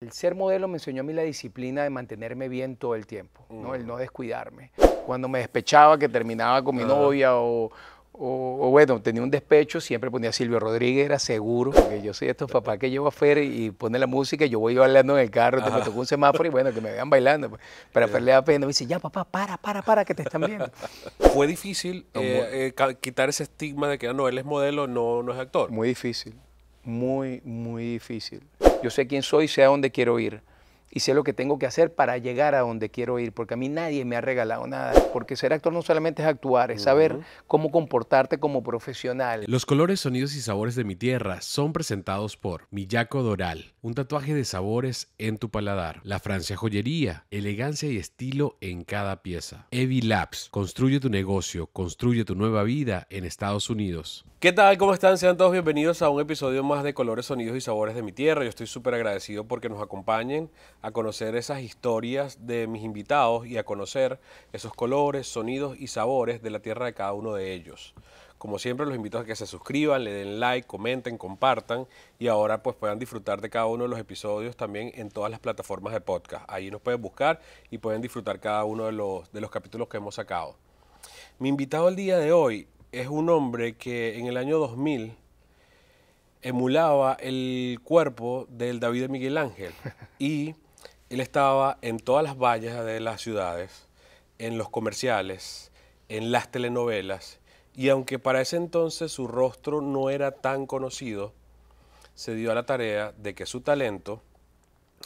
El ser modelo me enseñó a mí la disciplina de mantenerme bien todo el tiempo, ¿no? El no descuidarme. Cuando me despechaba, que terminaba con mi novia o bueno, tenía un despecho, siempre ponía Silvio Rodríguez, era seguro, porque yo soy de estos papás que llevo afuera y pone la música y yo voy bailando en el carro, me tocó un semáforo y bueno, que me vean bailando. Pues. Pero a Fer le da pena, me dice, ya papá, para, que te están viendo. ¿Fue difícil quitar ese estigma de que no, él es modelo, no es actor? Muy difícil, muy difícil. Yo sé quién soy, sé a dónde quiero ir y sé lo que tengo que hacer para llegar a donde quiero ir, porque a mí nadie me ha regalado nada, porque ser actor no solamente es actuar, es saber cómo comportarte como profesional. Los colores, sonidos y sabores de mi tierra son presentados por Miyako Doral, un tatuaje de sabores en tu paladar. La Francia Joyería, elegancia y estilo en cada pieza. Evi Labs, construye tu negocio, construye tu nueva vida en Estados Unidos. ¿Qué tal? ¿Cómo están? Sean todos bienvenidos a un episodio más de Colores, Sonidos y Sabores de mi Tierra. Yo estoy súper agradecido porque nos acompañen a conocer esas historias de mis invitados y a conocer esos colores, sonidos y sabores de la tierra de cada uno de ellos. Como siempre, los invito a que se suscriban, le den like, comenten, compartan y ahora pues puedan disfrutar de cada uno de los episodios también en todas las plataformas de podcast. Ahí nos pueden buscar y pueden disfrutar cada uno de los capítulos que hemos sacado. Mi invitado el día de hoy es un hombre que en el año 2000 emulaba el cuerpo del David de Miguel Ángel y él estaba en todas las vallas de las ciudades, en los comerciales, en las telenovelas y aunque para ese entonces su rostro no era tan conocido, se dio a la tarea de que su talento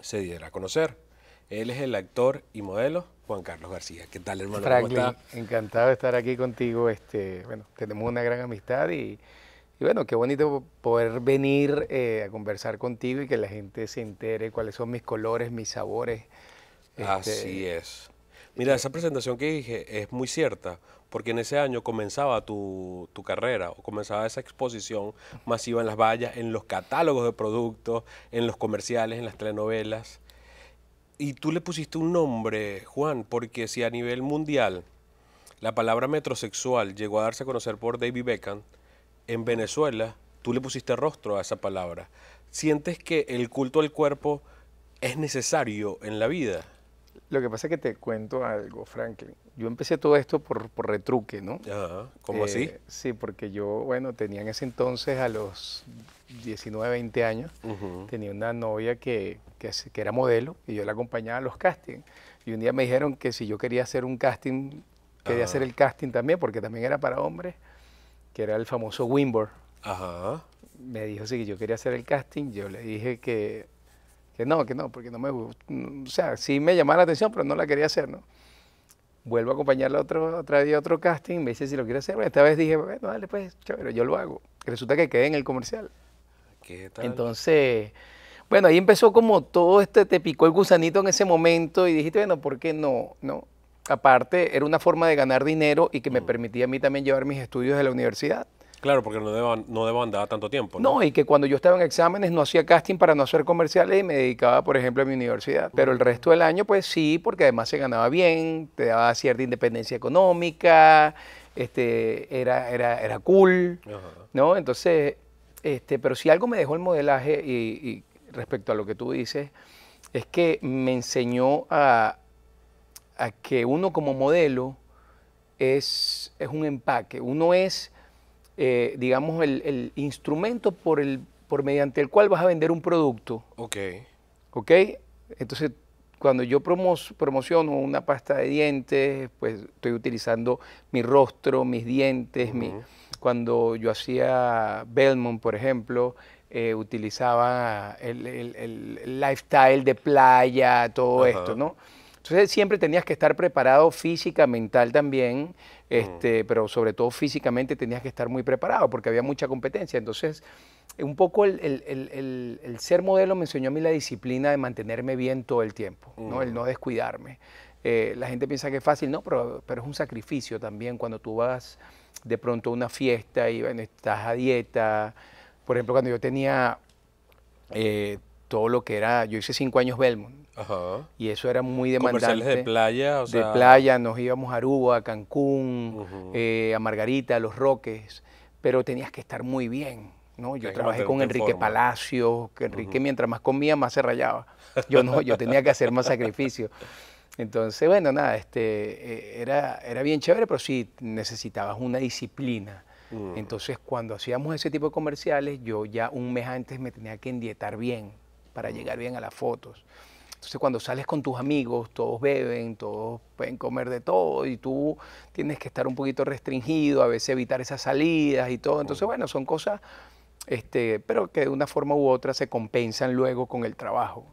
se diera a conocer. Él es el actor y modelo Juan Carlos García. ¿Qué tal, hermano? Franklin, ¿Cómo está? encantado de estar aquí contigo. Bueno, tenemos una gran amistad y bueno, qué bonito poder venir a conversar contigo y que la gente se entere cuáles son mis colores, mis sabores. Así es. Mira, esa presentación que dije es muy cierta, porque en ese año comenzaba tu carrera, o comenzaba esa exposición masiva en las vallas, en los catálogos de productos, en los comerciales, en las telenovelas. Y tú le pusiste un nombre, Juan, porque si a nivel mundial la palabra metrosexual llegó a darse a conocer por David Beckham, en Venezuela tú le pusiste rostro a esa palabra. ¿Sientes que el culto al cuerpo es necesario en la vida? Lo que pasa es que te cuento algo, Franklin. Yo empecé todo esto por retruque, ¿no? Ajá, ¿cómo así? Sí, porque yo, bueno, tenía en ese entonces a los 19, 20 años, tenía una novia que era modelo y yo la acompañaba a los castings. Y un día me dijeron que si yo quería hacer un casting, quería hacer el casting también, porque también era para hombres, que era el famoso Winbor. Ajá. Me dijo sí, que yo quería hacer el casting, yo le dije que no, porque no me gusta. O sea, sí me llamaba la atención, pero no la quería hacer, ¿no? Vuelvo a acompañarla otra día a otro casting, me dice si lo quiere hacer. Bueno, esta vez dije, bueno, dale pues, chévere, yo lo hago. Resulta que quedé en el comercial. ¿Qué tal? Entonces, bueno, ahí empezó como todo te picó el gusanito en ese momento y dijiste, bueno, ¿por qué no? ¿No? Aparte, era una forma de ganar dinero y que me permitía a mí también llevar mis estudios de la universidad. Claro, porque no demandaba tanto tiempo, ¿no? No, y que cuando yo estaba en exámenes no hacía casting para no hacer comerciales y me dedicaba, por ejemplo, a mi universidad. Pero el resto del año, pues sí, porque además se ganaba bien, te daba cierta independencia económica, era cool, ¿no? Entonces, pero si algo me dejó el modelaje y respecto a lo que tú dices, es que me enseñó a que uno como modelo es un empaque, uno es digamos, el instrumento por mediante el cual vas a vender un producto. Ok. ¿Ok? Entonces, cuando yo promociono una pasta de dientes, pues estoy utilizando mi rostro, mis dientes. Cuando yo hacía Belmont, por ejemplo, utilizaba el lifestyle de playa, todo esto, ¿no? Entonces siempre tenías que estar preparado física, mental también, pero sobre todo físicamente tenías que estar muy preparado porque había mucha competencia. Entonces, un poco el ser modelo me enseñó a mí la disciplina de mantenerme bien todo el tiempo, ¿no? El no descuidarme. La gente piensa que es fácil, no, pero es un sacrificio también cuando tú vas de pronto a una fiesta y bueno, estás a dieta. Por ejemplo, cuando yo tenía todo lo que era, yo hice 5 años Belmont. Ajá. Y eso era muy demandante. Comerciales de playa, o sea... De playa, nos íbamos a Aruba, a Cancún, a Margarita, a Los Roques, pero tenías que estar muy bien, ¿no? Yo Tienes que trabajé con mantenerte en Enrique forma. Palacios, que Enrique mientras más comía, más se rayaba. Yo no, yo tenía que hacer más sacrificio. Entonces, bueno, nada, era bien chévere, pero sí necesitabas una disciplina. Entonces, cuando hacíamos ese tipo de comerciales, yo ya un mes antes me tenía que endietar bien para llegar bien a las fotos. Entonces, cuando sales con tus amigos, todos beben, todos pueden comer de todo y tú tienes que estar un poquito restringido, a veces evitar esas salidas y todo. Entonces, bueno, son cosas, pero que de una forma u otra se compensan luego con el trabajo.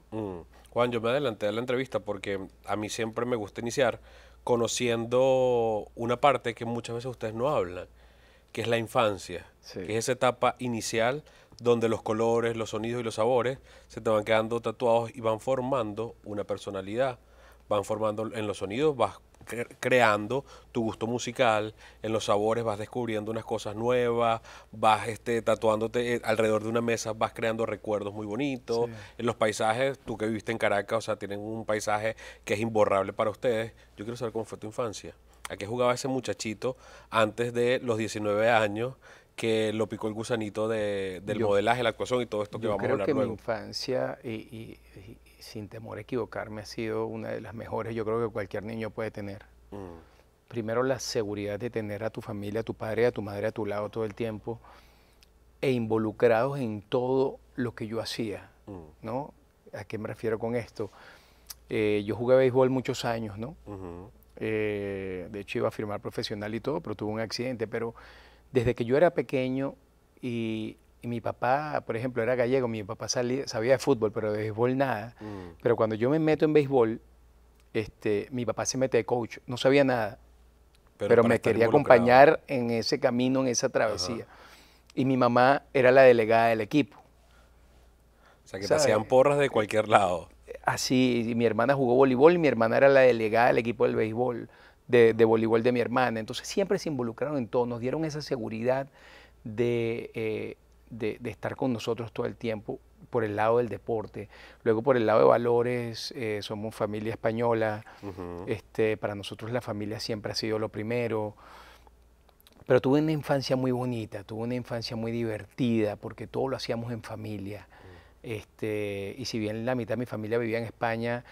Juan, yo me adelanté a la entrevista porque a mí siempre me gusta iniciar conociendo una parte que muchas veces ustedes no hablan, que es la infancia, Sí. que es esa etapa inicial donde los colores, los sonidos y los sabores se te van quedando tatuados y van formando una personalidad, van formando en los sonidos, vas creando tu gusto musical, en los sabores vas descubriendo unas cosas nuevas, vas tatuándote alrededor de una mesa, vas creando recuerdos muy bonitos, Sí. en los paisajes, tú que viviste en Caracas, o sea, tienen un paisaje que es imborrable para ustedes. Yo quiero saber cómo fue tu infancia. ¿A qué jugaba ese muchachito antes de los 19 años que lo picó el gusanito del Yo, modelaje, la actuación y todo esto que yo vamos a creo hablar que mi luego? infancia, y sin temor a equivocarme, ha sido una de las mejores, yo creo que cualquier niño puede tener. Mm, Primero, la seguridad de tener a tu familia, a tu padre y a tu madre a tu lado todo el tiempo e involucrados en todo lo que yo hacía, ¿no? ¿A qué me refiero con esto? Yo jugué béisbol muchos años, ¿no? ujú, De hecho, iba a firmar profesional y todo, pero tuve un accidente. Pero desde que yo era pequeño y mi papá, por ejemplo, era gallego, mi papá sabía de fútbol, pero de béisbol nada. Pero cuando yo me meto en béisbol, mi papá se mete de coach, no sabía nada, pero para me estar quería involucrado. acompañar en ese camino, en esa Ajá. travesía. Y mi mamá era la delegada del equipo, O sea, que te hacían ¿sabes? porras de cualquier lado. Así, y mi hermana jugó voleibol y mi hermana era la delegada del equipo del béisbol, de voleibol de mi hermana. Entonces siempre se involucraron en todo, nos dieron esa seguridad de estar con nosotros todo el tiempo por el lado del deporte. Luego por el lado de valores, somos familia española, Ujú, para nosotros la familia siempre ha sido lo primero. Pero tuve una infancia muy bonita, tuve una infancia muy divertida, porque todo lo hacíamos en familia. Y si bien la mitad de mi familia vivía en España,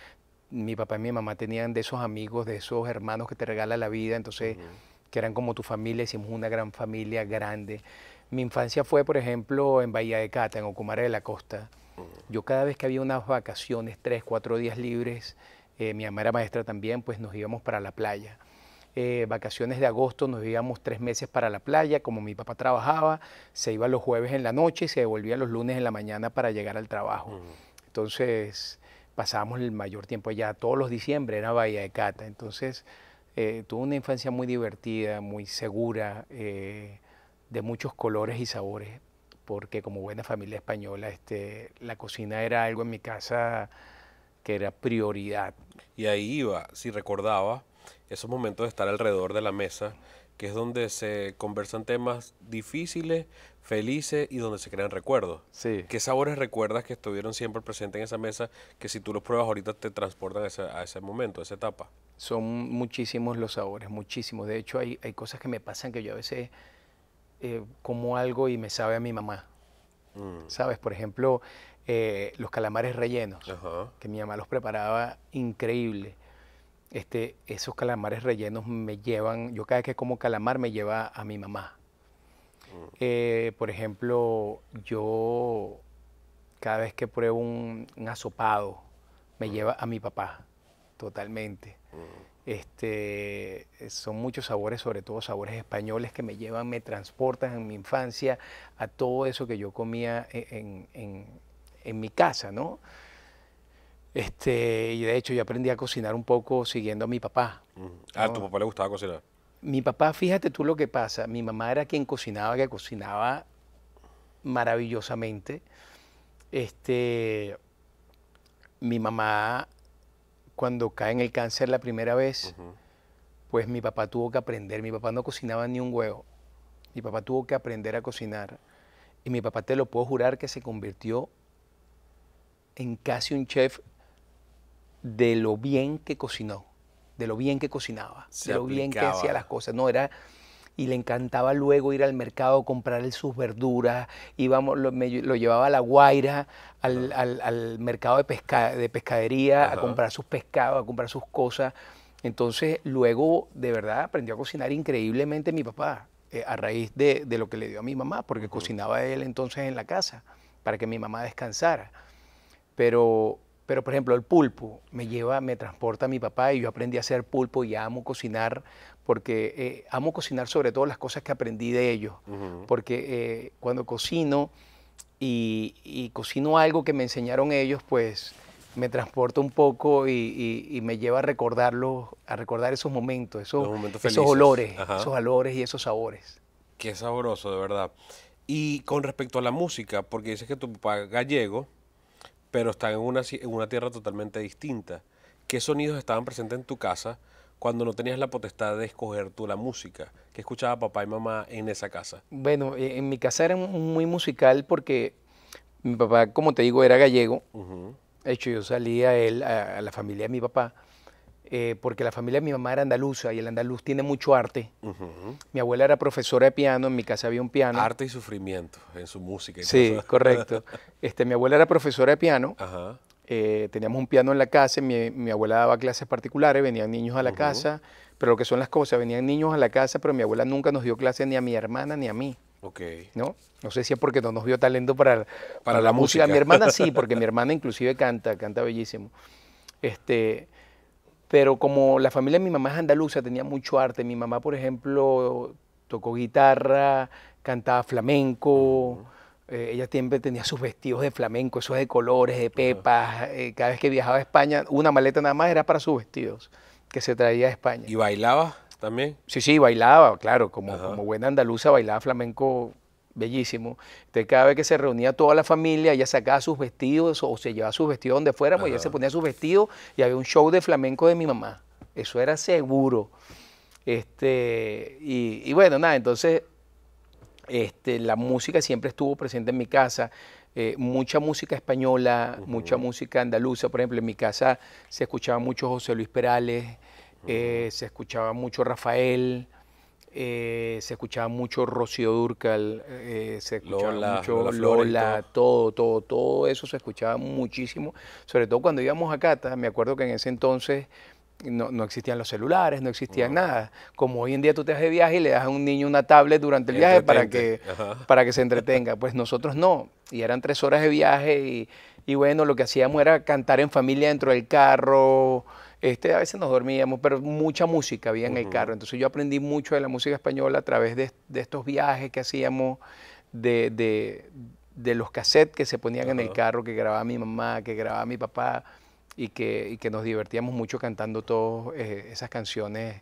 mi papá y mi mamá tenían de esos amigos, de esos hermanos que te regala la vida, entonces, ujú, que eran como tu familia, hicimos una gran familia grande. Mi infancia fue, por ejemplo, en Bahía de Cata, en Ocumare de la Costa. Yo cada vez que había unas vacaciones, 3, 4 días libres, mi mamá era maestra también, pues nos íbamos para la playa. Vacaciones de agosto nos íbamos 3 meses para la playa, como mi papá trabajaba, se iba los jueves en la noche y se devolvía los lunes en la mañana para llegar al trabajo. ujú. Entonces pasábamos el mayor tiempo allá, todos los diciembre era Bahía de Cata. Entonces tuve una infancia muy divertida, muy segura, de muchos colores y sabores, porque como buena familia española, la cocina era algo en mi casa que era prioridad. Y ahí iba, si recordaba, esos momentos de estar alrededor de la mesa, que es donde se conversan temas difíciles, felices y donde se crean recuerdos. Sí. ¿Qué sabores recuerdas que estuvieron siempre presentes en esa mesa que si tú los pruebas ahorita te transportan a ese momento, a esa etapa? Son muchísimos los sabores, muchísimos. De hecho, hay cosas que me pasan que yo a veces como algo y me sabe a mi mamá. Mm, ¿Sabes? Por ejemplo, los calamares rellenos, ajá. que mi mamá los preparaba increíble. Esos calamares rellenos me llevan, yo cada vez que como calamar me lleva a mi mamá. Por ejemplo, yo cada vez que pruebo un asopado me lleva a mi papá, totalmente. Son muchos sabores, sobre todo sabores españoles que me llevan, me transportan en mi infancia a todo eso que yo comía en mi casa, ¿no? Y de hecho yo aprendí a cocinar un poco siguiendo a mi papá, A tu ¿no? papá le gustaba cocinar. Mi papá, fíjate tú lo que pasa, mi mamá era quien cocinaba, que cocinaba maravillosamente. Este, Mi mamá, cuando cae en el cáncer la primera vez, Ujú. pues mi papá tuvo que aprender. Mi papá no cocinaba ni un huevo. Mi papá tuvo que aprender a cocinar. Y mi papá, te lo puedo jurar, que se convirtió en casi un chef de lo bien que cocinó, de lo bien que cocinaba, Se de lo bien que hacía aplicaba. las cosas. No, era, y le encantaba luego ir al mercado a comprar sus verduras, íbamos, lo llevaba a La Guaira, al mercado de pescadería, a Ajá. comprar sus pescados, a comprar sus cosas. Entonces, luego, de verdad, aprendió a cocinar increíblemente mi papá, a raíz de lo que le dio a mi mamá, porque cocinaba él entonces en la casa, para que mi mamá descansara. Pero, por ejemplo, el pulpo me transporta a mi papá y yo aprendí a hacer pulpo y amo cocinar porque amo cocinar sobre todo las cosas que aprendí de ellos. Porque cuando cocino y cocino algo que me enseñaron ellos, pues me transporta un poco y me lleva a recordar esos momentos, Los momentos esos felices. olores, Ajá. esos olores y esos sabores. Qué sabroso, de verdad. Y con respecto a la música, porque dices que tu papá es gallego, pero está en una tierra totalmente distinta. ¿Qué sonidos estaban presentes en tu casa cuando no tenías la potestad de escoger tú la música? ¿Qué escuchaba papá y mamá en esa casa? Bueno, en mi casa era muy musical porque mi papá, como te digo, era gallego. Ujú, De hecho, yo salí a él, a la familia de mi papá, porque la familia de mi mamá era andaluza y el andaluz tiene mucho arte. ujú. Mi abuela era profesora de piano, en mi casa había un piano. Arte y sufrimiento en su música y todo Sí, eso. correcto. Mi abuela era profesora de piano, Ajá. teníamos un piano en la casa, mi abuela daba clases particulares, venían niños a la casa, pero lo que son las cosas, venían niños a la casa, pero mi abuela nunca nos dio clases ni a mi hermana ni a mí, Ok. ¿no? No sé si es porque no nos vio talento para la la música. música. Mi hermana sí, porque mi hermana inclusive canta bellísimo. Pero como la familia de mi mamá es andaluza, tenía mucho arte. Mi mamá, por ejemplo, tocó guitarra, cantaba flamenco. Ella siempre tenía sus vestidos de flamenco, esos de colores, de pepas. Cada vez que viajaba a España, una maleta nada más era para sus vestidos, que se traía a España. ¿Y bailabas también? Sí, sí, bailaba, claro, como Ajá. buena andaluza bailaba flamenco bellísimo. Entonces cada vez que se reunía toda la familia, ella sacaba sus vestidos o se llevaba sus vestidos donde fuéramos, ella se ponía sus vestidos y había un show de flamenco de mi mamá. Eso era seguro. Y bueno, nada, entonces la música siempre estuvo presente en mi casa. Mucha música española, mucha música andaluza. Por ejemplo, en mi casa se escuchaba mucho José Luis Perales, se escuchaba mucho Rafael, se escuchaba mucho Rocío Dúrcal, se escuchaba Lola, mucho Lola Flores y Lola, todo eso se escuchaba muchísimo. Sobre todo cuando íbamos a Cata, me acuerdo que en ese entonces no existían los celulares, no existían nada. Como hoy en día tú te vas de viaje y le das a un niño una tablet durante el viaje Entretente. Ajá. para que se entretenga. Pues nosotros no. Y eran 3 horas de viaje y bueno, lo que hacíamos era cantar en familia dentro del carro. A veces nos dormíamos, pero mucha música había en el carro. Entonces yo aprendí mucho de la música española a través de estos viajes que hacíamos, de los cassettes que se ponían en el carro, que grababa mi mamá, que grababa mi papá, y que nos divertíamos mucho cantando todas esas canciones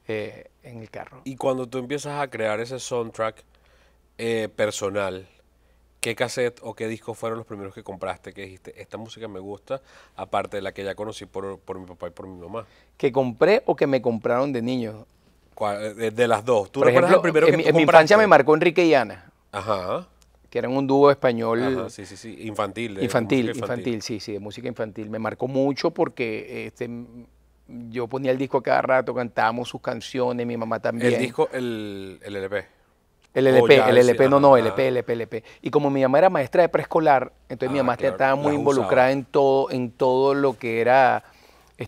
en el carro. Y cuando tú empiezas a crear ese soundtrack personal, ¿qué cassette o qué disco fueron los primeros que compraste que dijiste, esta música me gusta, aparte de la que ya conocí por mi papá y por mi mamá? ¿Que compré o que me compraron de niño? De las dos. ¿Tú Por recuerdas ejemplo, el primero que tú en mi infancia me compraste? marcó Enrique y Ana, Ajá, que eran un dúo español. ajá, sí, sí, sí, infantil, de Infantil, música infantil, sí, sí, de música infantil. Me marcó mucho porque yo ponía el disco a cada rato, cantábamos sus canciones, mi mamá también. El disco, el LP. El O LP, ya el LP, no, ajá, no, ajá. LP. Y como mi mamá era maestra de preescolar, entonces mi mamá Claro, estaba muy las involucrada usaba. en todo lo que era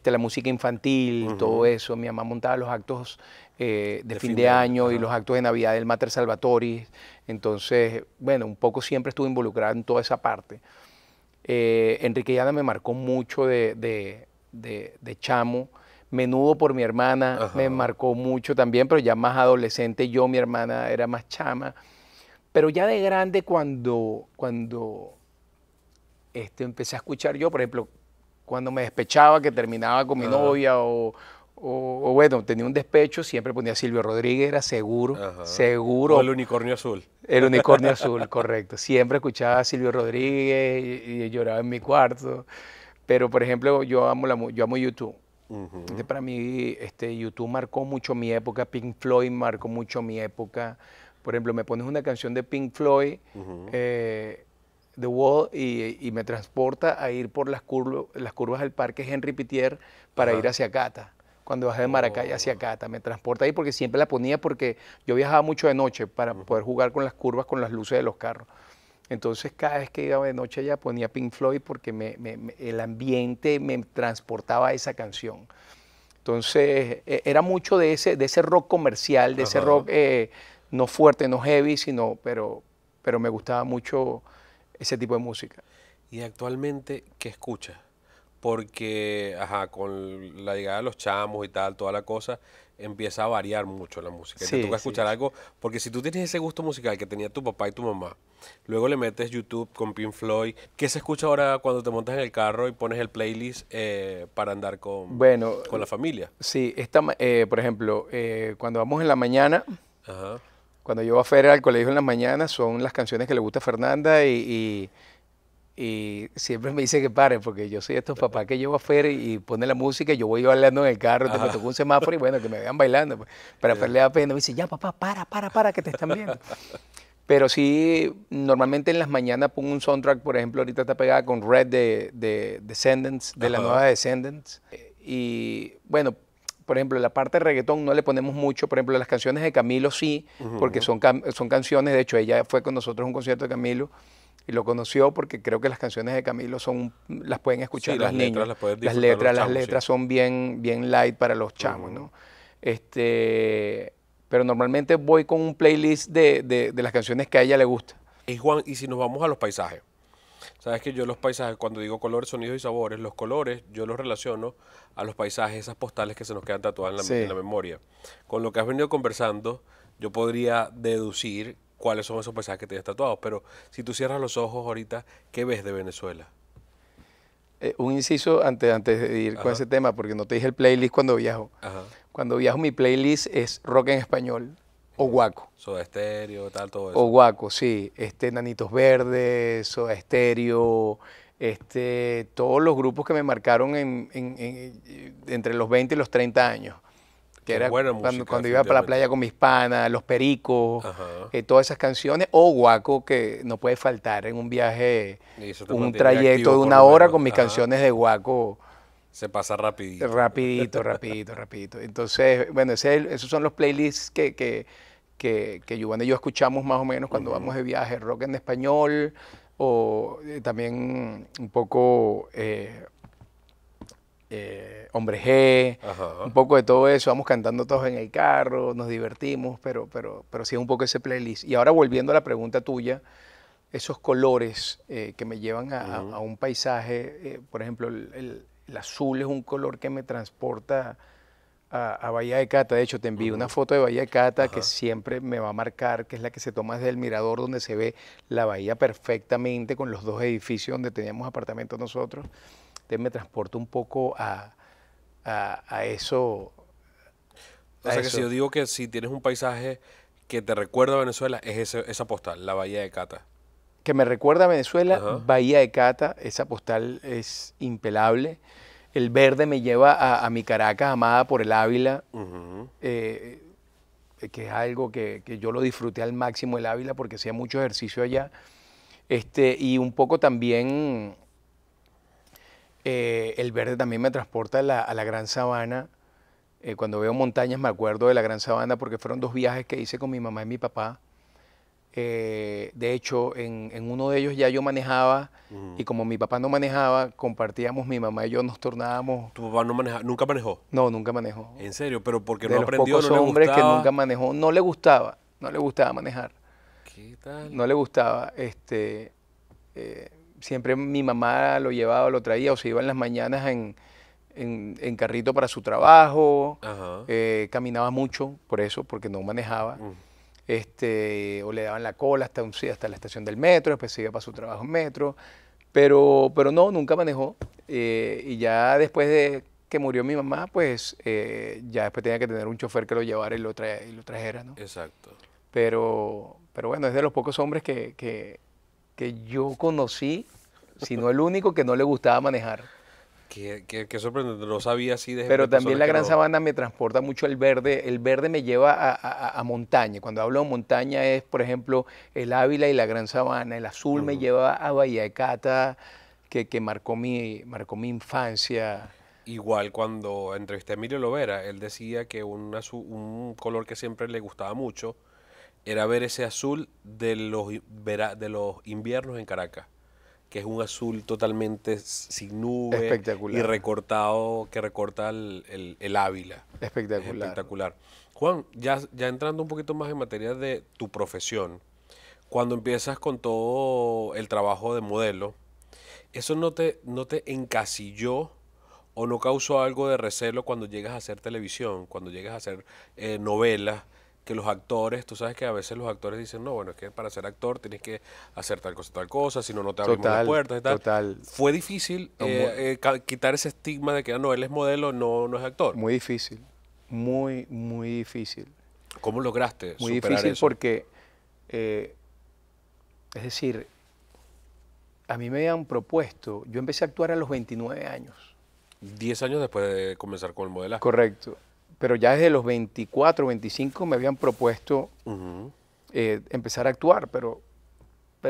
la música infantil, todo eso. Mi mamá montaba los actos de fin de año y ajá. los actos de Navidad del Mater Salvatoris. Entonces, bueno, un poco siempre estuve involucrada en toda esa parte. Enrique y Ana me marcó mucho de chamo. Menudo por mi hermana me Ajá. marcó mucho también, pero ya más adolescente yo, mi hermana era más chama. Pero ya de grande cuando empecé a escuchar yo, por ejemplo, cuando me despechaba, que terminaba con mi novia o bueno, tenía un despecho, siempre ponía Silvio Rodríguez, era seguro, Ajá. seguro. O el unicornio azul. El unicornio azul, correcto. Siempre escuchaba a Silvio Rodríguez y lloraba en mi cuarto. Pero, por ejemplo, yo amo YouTube. Entonces, para mí, YouTube marcó mucho mi época. Pink Floyd marcó mucho mi época. Por ejemplo, me pones una canción de Pink Floyd, The Wall, y me transporta a ir por las curvas del parque Henry Pittier para ir hacia Cata. cuando bajé de Maracay hacia Cata. Me transporta ahí porque siempre la ponía porque yo viajaba mucho de noche para poder jugar con las curvas, con las luces de los carros. Entonces cada vez que iba de noche allá ponía Pink Floyd porque el ambiente me transportaba a esa canción. Entonces era mucho de ese rock comercial, de ese rock no fuerte, no heavy, pero me gustaba mucho ese tipo de música. ¿Y actualmente qué escuchas? Porque, con la llegada de los chamos y tal, toda la cosa, empieza a variar mucho la música. Y te Sí, toca sí, escuchar sí. algo, porque si tú tienes ese gusto musical que tenía tu papá y tu mamá, luego le metes YouTube con Pink Floyd, ¿qué se escucha ahora cuando te montas en el carro y pones el playlist para andar Bueno, con la familia? sí, por ejemplo, cuando vamos en la mañana, Ajá. cuando yo voy a Fer al colegio en la mañana, son las canciones que le gusta a Fernanda y siempre me dice que pare, porque yo soy estos papás que llevo a Fer y pone la música y yo voy bailando en el carro, entonces me tocó un semáforo y bueno, que me vean bailando. Pues. Pero a Fer le da pena, me dice, ya papá, para, que te están viendo. Pero sí, normalmente en las mañanas pongo un soundtrack, por ejemplo, ahorita está pegada con Red de Descendants, de la nueva Descendants. Y bueno, por ejemplo, la parte de reggaetón no le ponemos mucho, por ejemplo, las canciones de Camilo sí, porque son canciones, de hecho, ella fue con nosotros a un concierto de Camilo y lo conoció porque creo que las canciones de Camilo las pueden escuchar Sí, los las letras niños. las pueden Las disfrutar los letras, chamos, sí. son bien light para los chamos, ¿no? Pero normalmente voy con un playlist de las canciones que a ella le gusta. Y Juan, y si nos vamos a los paisajes, sabes que yo los paisajes, cuando digo colores, sonidos y sabores, los colores yo los relaciono a los paisajes, esas postales que se nos quedan tatuadas en Sí. la memoria. Con lo que has venido conversando, yo podría deducir cuáles son esos paisajes que tienes tatuados, pero si tú cierras los ojos ahorita, ¿qué ves de Venezuela? Un inciso antes de ir con Ajá. ese tema, porque no te dije el playlist cuando viajo. Ajá. Cuando viajo mi playlist es rock en español o guaco. Soda Estéreo, tal, todo O eso. guaco, sí. Nanitos Verdes, Soda Estéreo, todos los grupos que me marcaron entre los 20 y los 30 años. Que Qué era buena cuando música, iba para la definitivamente. playa con mis panas, Los Pericos, Ajá. todas esas canciones. O guaco, que no puede faltar en un viaje, Y eso te un mantiene trayecto activo de por una lo hora menos. con mis Ajá. canciones de guaco. Se pasa rapidito. Rapidito. Entonces, bueno, esos son los playlists que Giovanni y yo escuchamos más o menos cuando vamos de viaje, rock en español o también un poco Hombre G, Ajá. un poco de todo eso, vamos cantando todos en el carro, nos divertimos, pero sí es un poco ese playlist. Y ahora volviendo a la pregunta tuya, esos colores que me llevan a un paisaje, por ejemplo, el azul es un color que me transporta a Bahía de Cata. De hecho, te envío una foto de Bahía de Cata que siempre me va a marcar, que es la que se toma desde el mirador donde se ve la bahía perfectamente con los dos edificios donde teníamos apartamentos nosotros. Entonces me transporta un poco a eso. O sea que si yo digo que si tienes un paisaje que te recuerda a Venezuela, es esa postal, la Bahía de Cata. Que me recuerda a Venezuela, Ajá. Bahía de Cata, esa postal es impelable. El verde me lleva a mi Caracas, amada por el Ávila, Ujú. que es algo que yo lo disfruté al máximo el Ávila porque hacía mucho ejercicio allá. Y un poco también el verde también me transporta a la Gran Sabana. Cuando veo montañas me acuerdo de la Gran Sabana porque fueron 2 viajes que hice con mi mamá y mi papá. De hecho, en uno de ellos ya yo manejaba y como mi papá no manejaba, compartíamos, mi mamá y yo nos turnábamos. Tu papá nunca manejó. No, nunca manejó. En serio, pero porque De no los aprendió, pocos no le hombres que gustaba. nunca manejó, no le gustaba manejar, ¿Qué tal? no le gustaba. Siempre mi mamá lo llevaba, lo traía o se iba en las mañanas en carrito para su trabajo, Ajá. caminaba mucho por eso, porque no manejaba. Mm. O le daban la cola hasta la estación del metro, después se iba para su trabajo en metro, pero no, nunca manejó. Y ya después de que murió mi mamá, pues ya después tenía que tener un chofer que lo llevara y lo trajera, ¿no? Exacto. Pero bueno, es de los pocos hombres que yo conocí, si no el único, que no le gustaba manejar. Qué sorprendente, no sabía así de Pero de también personas la que Gran no. Sabana me transporta mucho el verde. El verde me lleva a montaña. Cuando hablo de montaña es, por ejemplo, el Ávila y la Gran Sabana. El azul me lleva a Bahía de Cata, que marcó mi infancia. Igual cuando entrevisté a Emilio Lovera, él decía que un color que siempre le gustaba mucho era ver ese azul de de los inviernos en Caracas, que es un azul totalmente sin nube y Espectacular, recortado, que recorta el Ávila. Es espectacular. espectacular. Juan, ya entrando un poquito más en materia de tu profesión, cuando empiezas con todo el trabajo de modelo, ¿eso no te encasilló o no causó algo de recelo cuando llegas a hacer televisión, cuando llegas a hacer novelas, que los actores, tú sabes que a veces los actores dicen, no, bueno, es que para ser actor tienes que hacer tal cosa, si no, no te abrimos las Total, puertas y tal? total. ¿Fue difícil No, quitar ese estigma de que no, él es modelo, no es actor? muy difícil, muy, muy difícil. ¿Cómo lograste Muy superar difícil eso? porque, es decir, a mí me habían propuesto, yo empecé a actuar a los 29 años, 10 años después de comenzar con el modelaje. correcto, pero ya desde los 24, 25 me habían propuesto Ujú, empezar a actuar, pero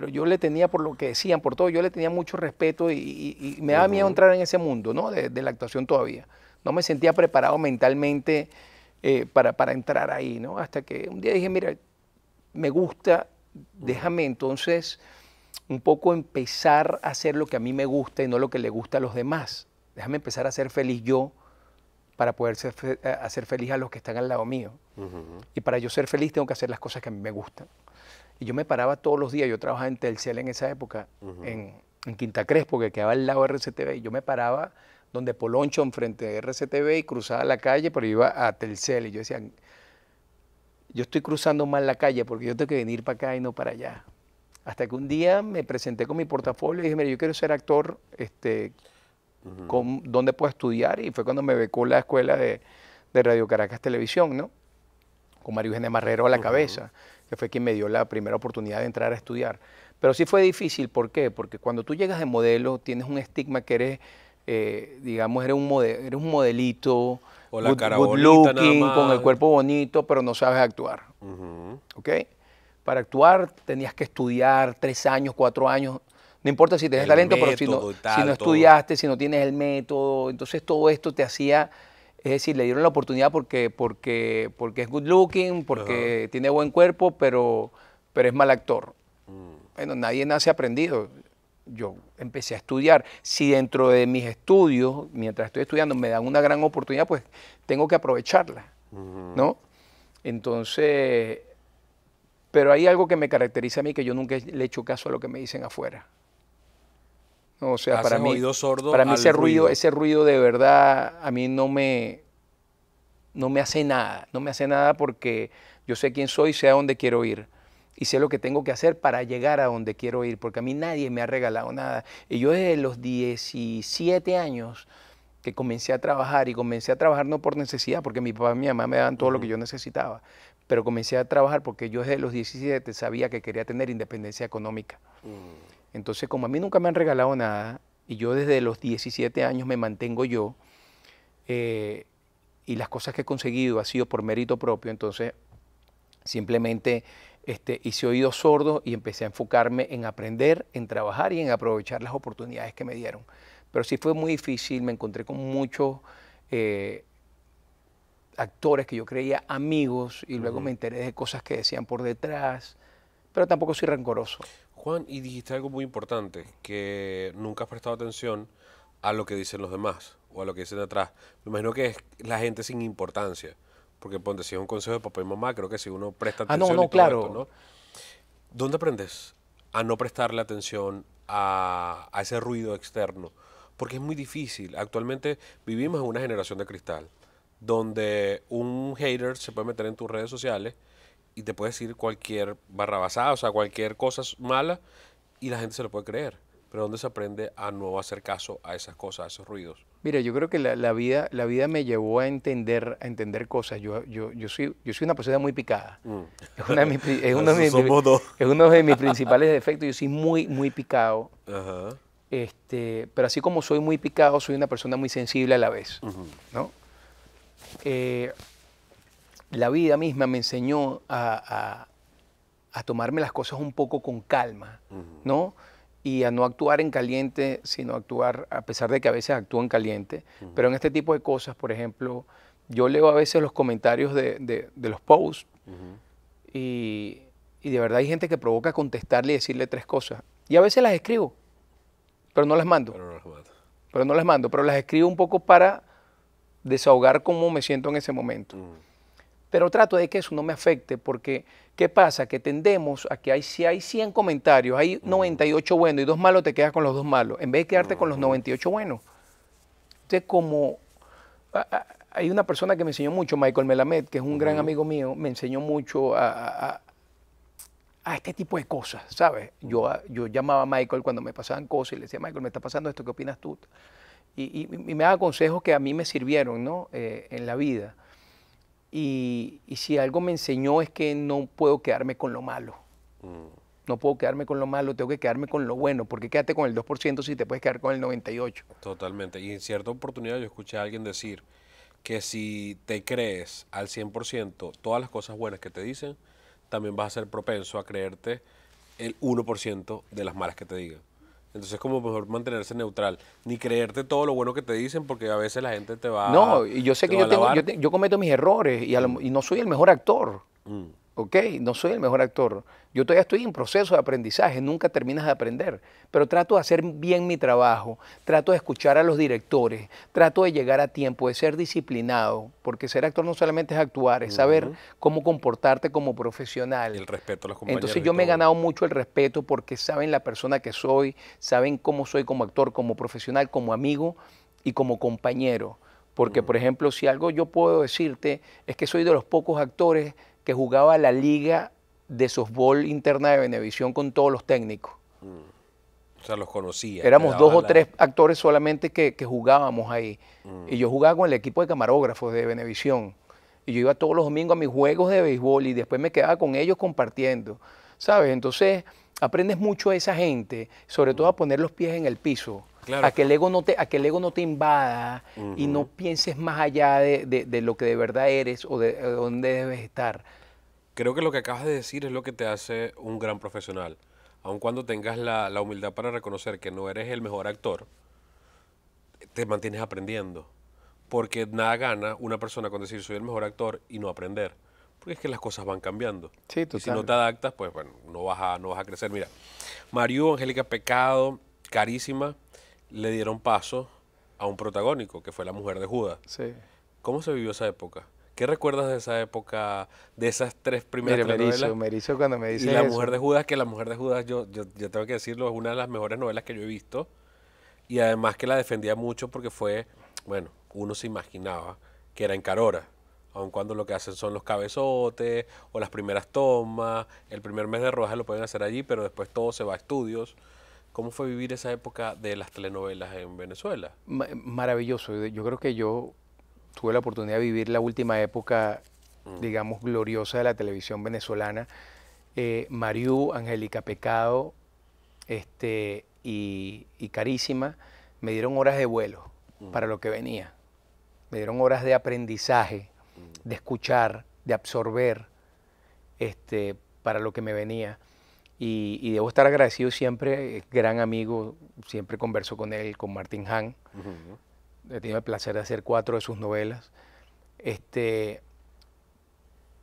yo le tenía, por lo que decían, por todo, yo le tenía mucho respeto y me daba miedo entrar en ese mundo, ¿no? De la actuación todavía. No me sentía preparado mentalmente para entrar ahí, ¿no? Hasta que un día dije, mira, me gusta, déjame entonces un poco empezar a hacer lo que a mí me gusta y no lo que le gusta a los demás. Déjame empezar a ser feliz yo para poder hacer feliz a los que están al lado mío. ujú. Y para yo ser feliz tengo que hacer las cosas que a mí me gustan. Y yo me paraba todos los días, yo trabajaba en Telcel en esa época, en Quinta Crespo, que quedaba al lado de RCTV, y yo me paraba donde Poloncho, enfrente de RCTV, y cruzaba la calle, pero iba a Telcel. Y yo decía, yo estoy cruzando mal la calle porque yo tengo que venir para acá y no para allá. Hasta que un día me presenté con mi portafolio y dije, mira, yo quiero ser actor, ¿dónde puedo estudiar? Y fue cuando me becó la escuela de Radio Caracas Televisión, ¿no? Con María Eugenia Marrero a la cabeza, que fue quien me dio la primera oportunidad de entrar a estudiar. Pero sí fue difícil, ¿por qué? Porque cuando tú llegas de modelo, tienes un estigma que eres, digamos, eres un modelito, O la good, cara good bonita nada looking, con el más. cuerpo bonito, pero no sabes actuar, Ujú. ¿ok? Para actuar tenías que estudiar 3 años, 4 años, no importa si tienes El talento, pero si no, método y si tal, no todo. estudiaste, si no tienes el método, entonces todo esto te hacía, es decir, le dieron la oportunidad porque es good looking, porque tiene buen cuerpo, pero es mal actor. Bueno, nadie nace aprendido. Yo empecé a estudiar. Si dentro de mis estudios, mientras estoy estudiando, me dan una gran oportunidad, pues tengo que aprovecharla, ¿no? Entonces, pero hay algo que me caracteriza a mí, que yo nunca le echo caso a lo que me dicen afuera. No, o sea, Haces oído sordo para mí al ruido. ese ruido de verdad a mí no me hace nada. No me hace nada porque yo sé quién soy, sé a dónde quiero ir. Y sé lo que tengo que hacer para llegar a donde quiero ir, porque a mí nadie me ha regalado nada. Y yo desde los 17 años que comencé a trabajar, y comencé a trabajar no por necesidad, porque mi papá y mi mamá me daban todo lo que yo necesitaba, pero comencé a trabajar porque yo desde los 17 sabía que quería tener independencia económica. Entonces, como a mí nunca me han regalado nada, y yo desde los 17 años me mantengo yo, y las cosas que he conseguido ha sido por mérito propio, entonces simplemente hice oídos sordos y empecé a enfocarme en aprender, en trabajar y en aprovechar las oportunidades que me dieron. Pero sí fue muy difícil, me encontré con muchos actores que yo creía amigos y luego me enteré de cosas que decían por detrás, pero tampoco soy rencoroso. Juan, y dijiste algo muy importante, que nunca has prestado atención a lo que dicen los demás o a lo que dicen atrás. Me imagino que es la gente sin importancia, porque ponte, si es un consejo de papá y mamá, creo que si uno presta Ah, no, atención y no, todo claro. esto, ¿no? ¿Dónde aprendes a no prestarle atención a ese ruido externo? Porque es muy difícil. Actualmente vivimos en una generación de cristal, donde un hater se puede meter en tus redes sociales y te puede decir cualquier barrabasada, o sea, cualquier cosa mala, y la gente se lo puede creer. Pero ¿dónde se aprende a no hacer caso a esas cosas, a esos ruidos? Mira, yo creo que la vida me llevó a entender cosas. Yo soy una persona muy picada. Es, una de mis pri- es uno de Eso mis, somos dos. es uno de mis principales defectos. Yo soy muy, muy picado. Ajá. Pero así como soy muy picado, soy una persona muy sensible a la vez, ¿no? La vida misma me enseñó a tomarme las cosas un poco con calma, ¿no? y a no actuar en caliente, sino actuar, a pesar de que a veces actúo en caliente, pero en este tipo de cosas, por ejemplo, yo leo a veces los comentarios de los posts y de verdad hay gente que provoca contestarle y decirle 3 cosas. Y a veces las escribo, pero no las mando. Pero las escribo un poco para desahogar cómo me siento en ese momento. Pero trato de que eso no me afecte, porque ¿qué pasa? Que tendemos a que si hay 100 comentarios, hay 98 buenos y 2 malos, te quedas con los 2 malos, en vez de quedarte con los 98 buenos. Entonces, como hay una persona que me enseñó mucho, Michael Melamed, que es un gran amigo mío, me enseñó mucho a este tipo de cosas, ¿sabes? Yo llamaba a Michael cuando me pasaban cosas y le decía, Michael, me está pasando esto, ¿qué opinas tú? Y me daba consejos que a mí me sirvieron, ¿no? En la vida. Y si algo me enseñó es que no puedo quedarme con lo malo. No puedo quedarme con lo malo, tengo que quedarme con lo bueno, porque quédate con el 2% si te puedes quedar con el 98%. Totalmente. Y en cierta oportunidad yo escuché a alguien decir que si te crees al 100% todas las cosas buenas que te dicen, también vas a ser propenso a creerte el 1% de las malas que te digan. Entonces es como mejor mantenerse neutral. Ni creerte todo lo bueno que te dicen, porque a veces la gente te va No, y yo sé que yo cometo mis errores y no soy el mejor actor. ¿Ok? No soy el mejor actor. Yo todavía estoy en proceso de aprendizaje, nunca terminas de aprender, pero trato de hacer bien mi trabajo, trato de escuchar a los directores, trato de llegar a tiempo, de ser disciplinado, porque ser actor no solamente es actuar, es saber cómo comportarte como profesional. El respeto a los compañeros. Entonces yo me he ganado mucho el respeto porque saben la persona que soy, saben cómo soy como actor, como profesional, como amigo y como compañero. Porque, por ejemplo, si algo yo puedo decirte es que soy de los pocos actores que jugaba la liga de softball interna de Venevisión con todos los técnicos. O sea, los conocía. Éramos 2 o 3 actores solamente que jugábamos ahí. Y yo jugaba con el equipo de camarógrafos de Venevisión. Y yo iba todos los domingos a mis juegos de béisbol y después me quedaba con ellos compartiendo. ¿Sabes? Entonces, aprendes mucho de esa gente, sobre todo a poner los pies en el piso. Claro. A que el ego no te invada y no pienses más allá de lo que de verdad eres o de dónde debes estar. Creo que lo que acabas de decir es lo que te hace un gran profesional. Aun cuando tengas la humildad para reconocer que no eres el mejor actor, te mantienes aprendiendo. Porque nada gana una persona con decir soy el mejor actor y no aprender. Porque es que las cosas van cambiando. Sí, total. Y si no te adaptas, pues bueno, no vas a crecer. Mira, Mariú, Angélica Pecado, Carísima, le dieron paso a un protagónico, que fue La Mujer de Judas. Sí. ¿Cómo se vivió esa época? ¿Qué recuerdas de esa época, de esas 3 primeras telenovelas? Me erizo cuando me dices y La eso. Mujer de Judas, que La Mujer de Judas, yo tengo que decirlo, es una de las mejores novelas que yo he visto. Y además que la defendía mucho porque fue, bueno, uno se imaginaba que era en Carora. Aun cuando lo que hacen son los cabezotes o las primeras tomas, el primer mes de rodaje lo pueden hacer allí, pero después todo se va a estudios. ¿Cómo fue vivir esa época de las telenovelas en Venezuela? Maravilloso. Yo creo que yo tuve la oportunidad de vivir la última época, digamos, gloriosa de la televisión venezolana. Mariú, Angélica Pecado y Carísima me dieron horas de vuelo para lo que venía. Me dieron horas de aprendizaje, de escuchar, de absorber para lo que me venía. Y debo estar agradecido siempre, gran amigo, siempre converso con él, con Martín Hahn. He tenido el placer de hacer 4 de sus novelas.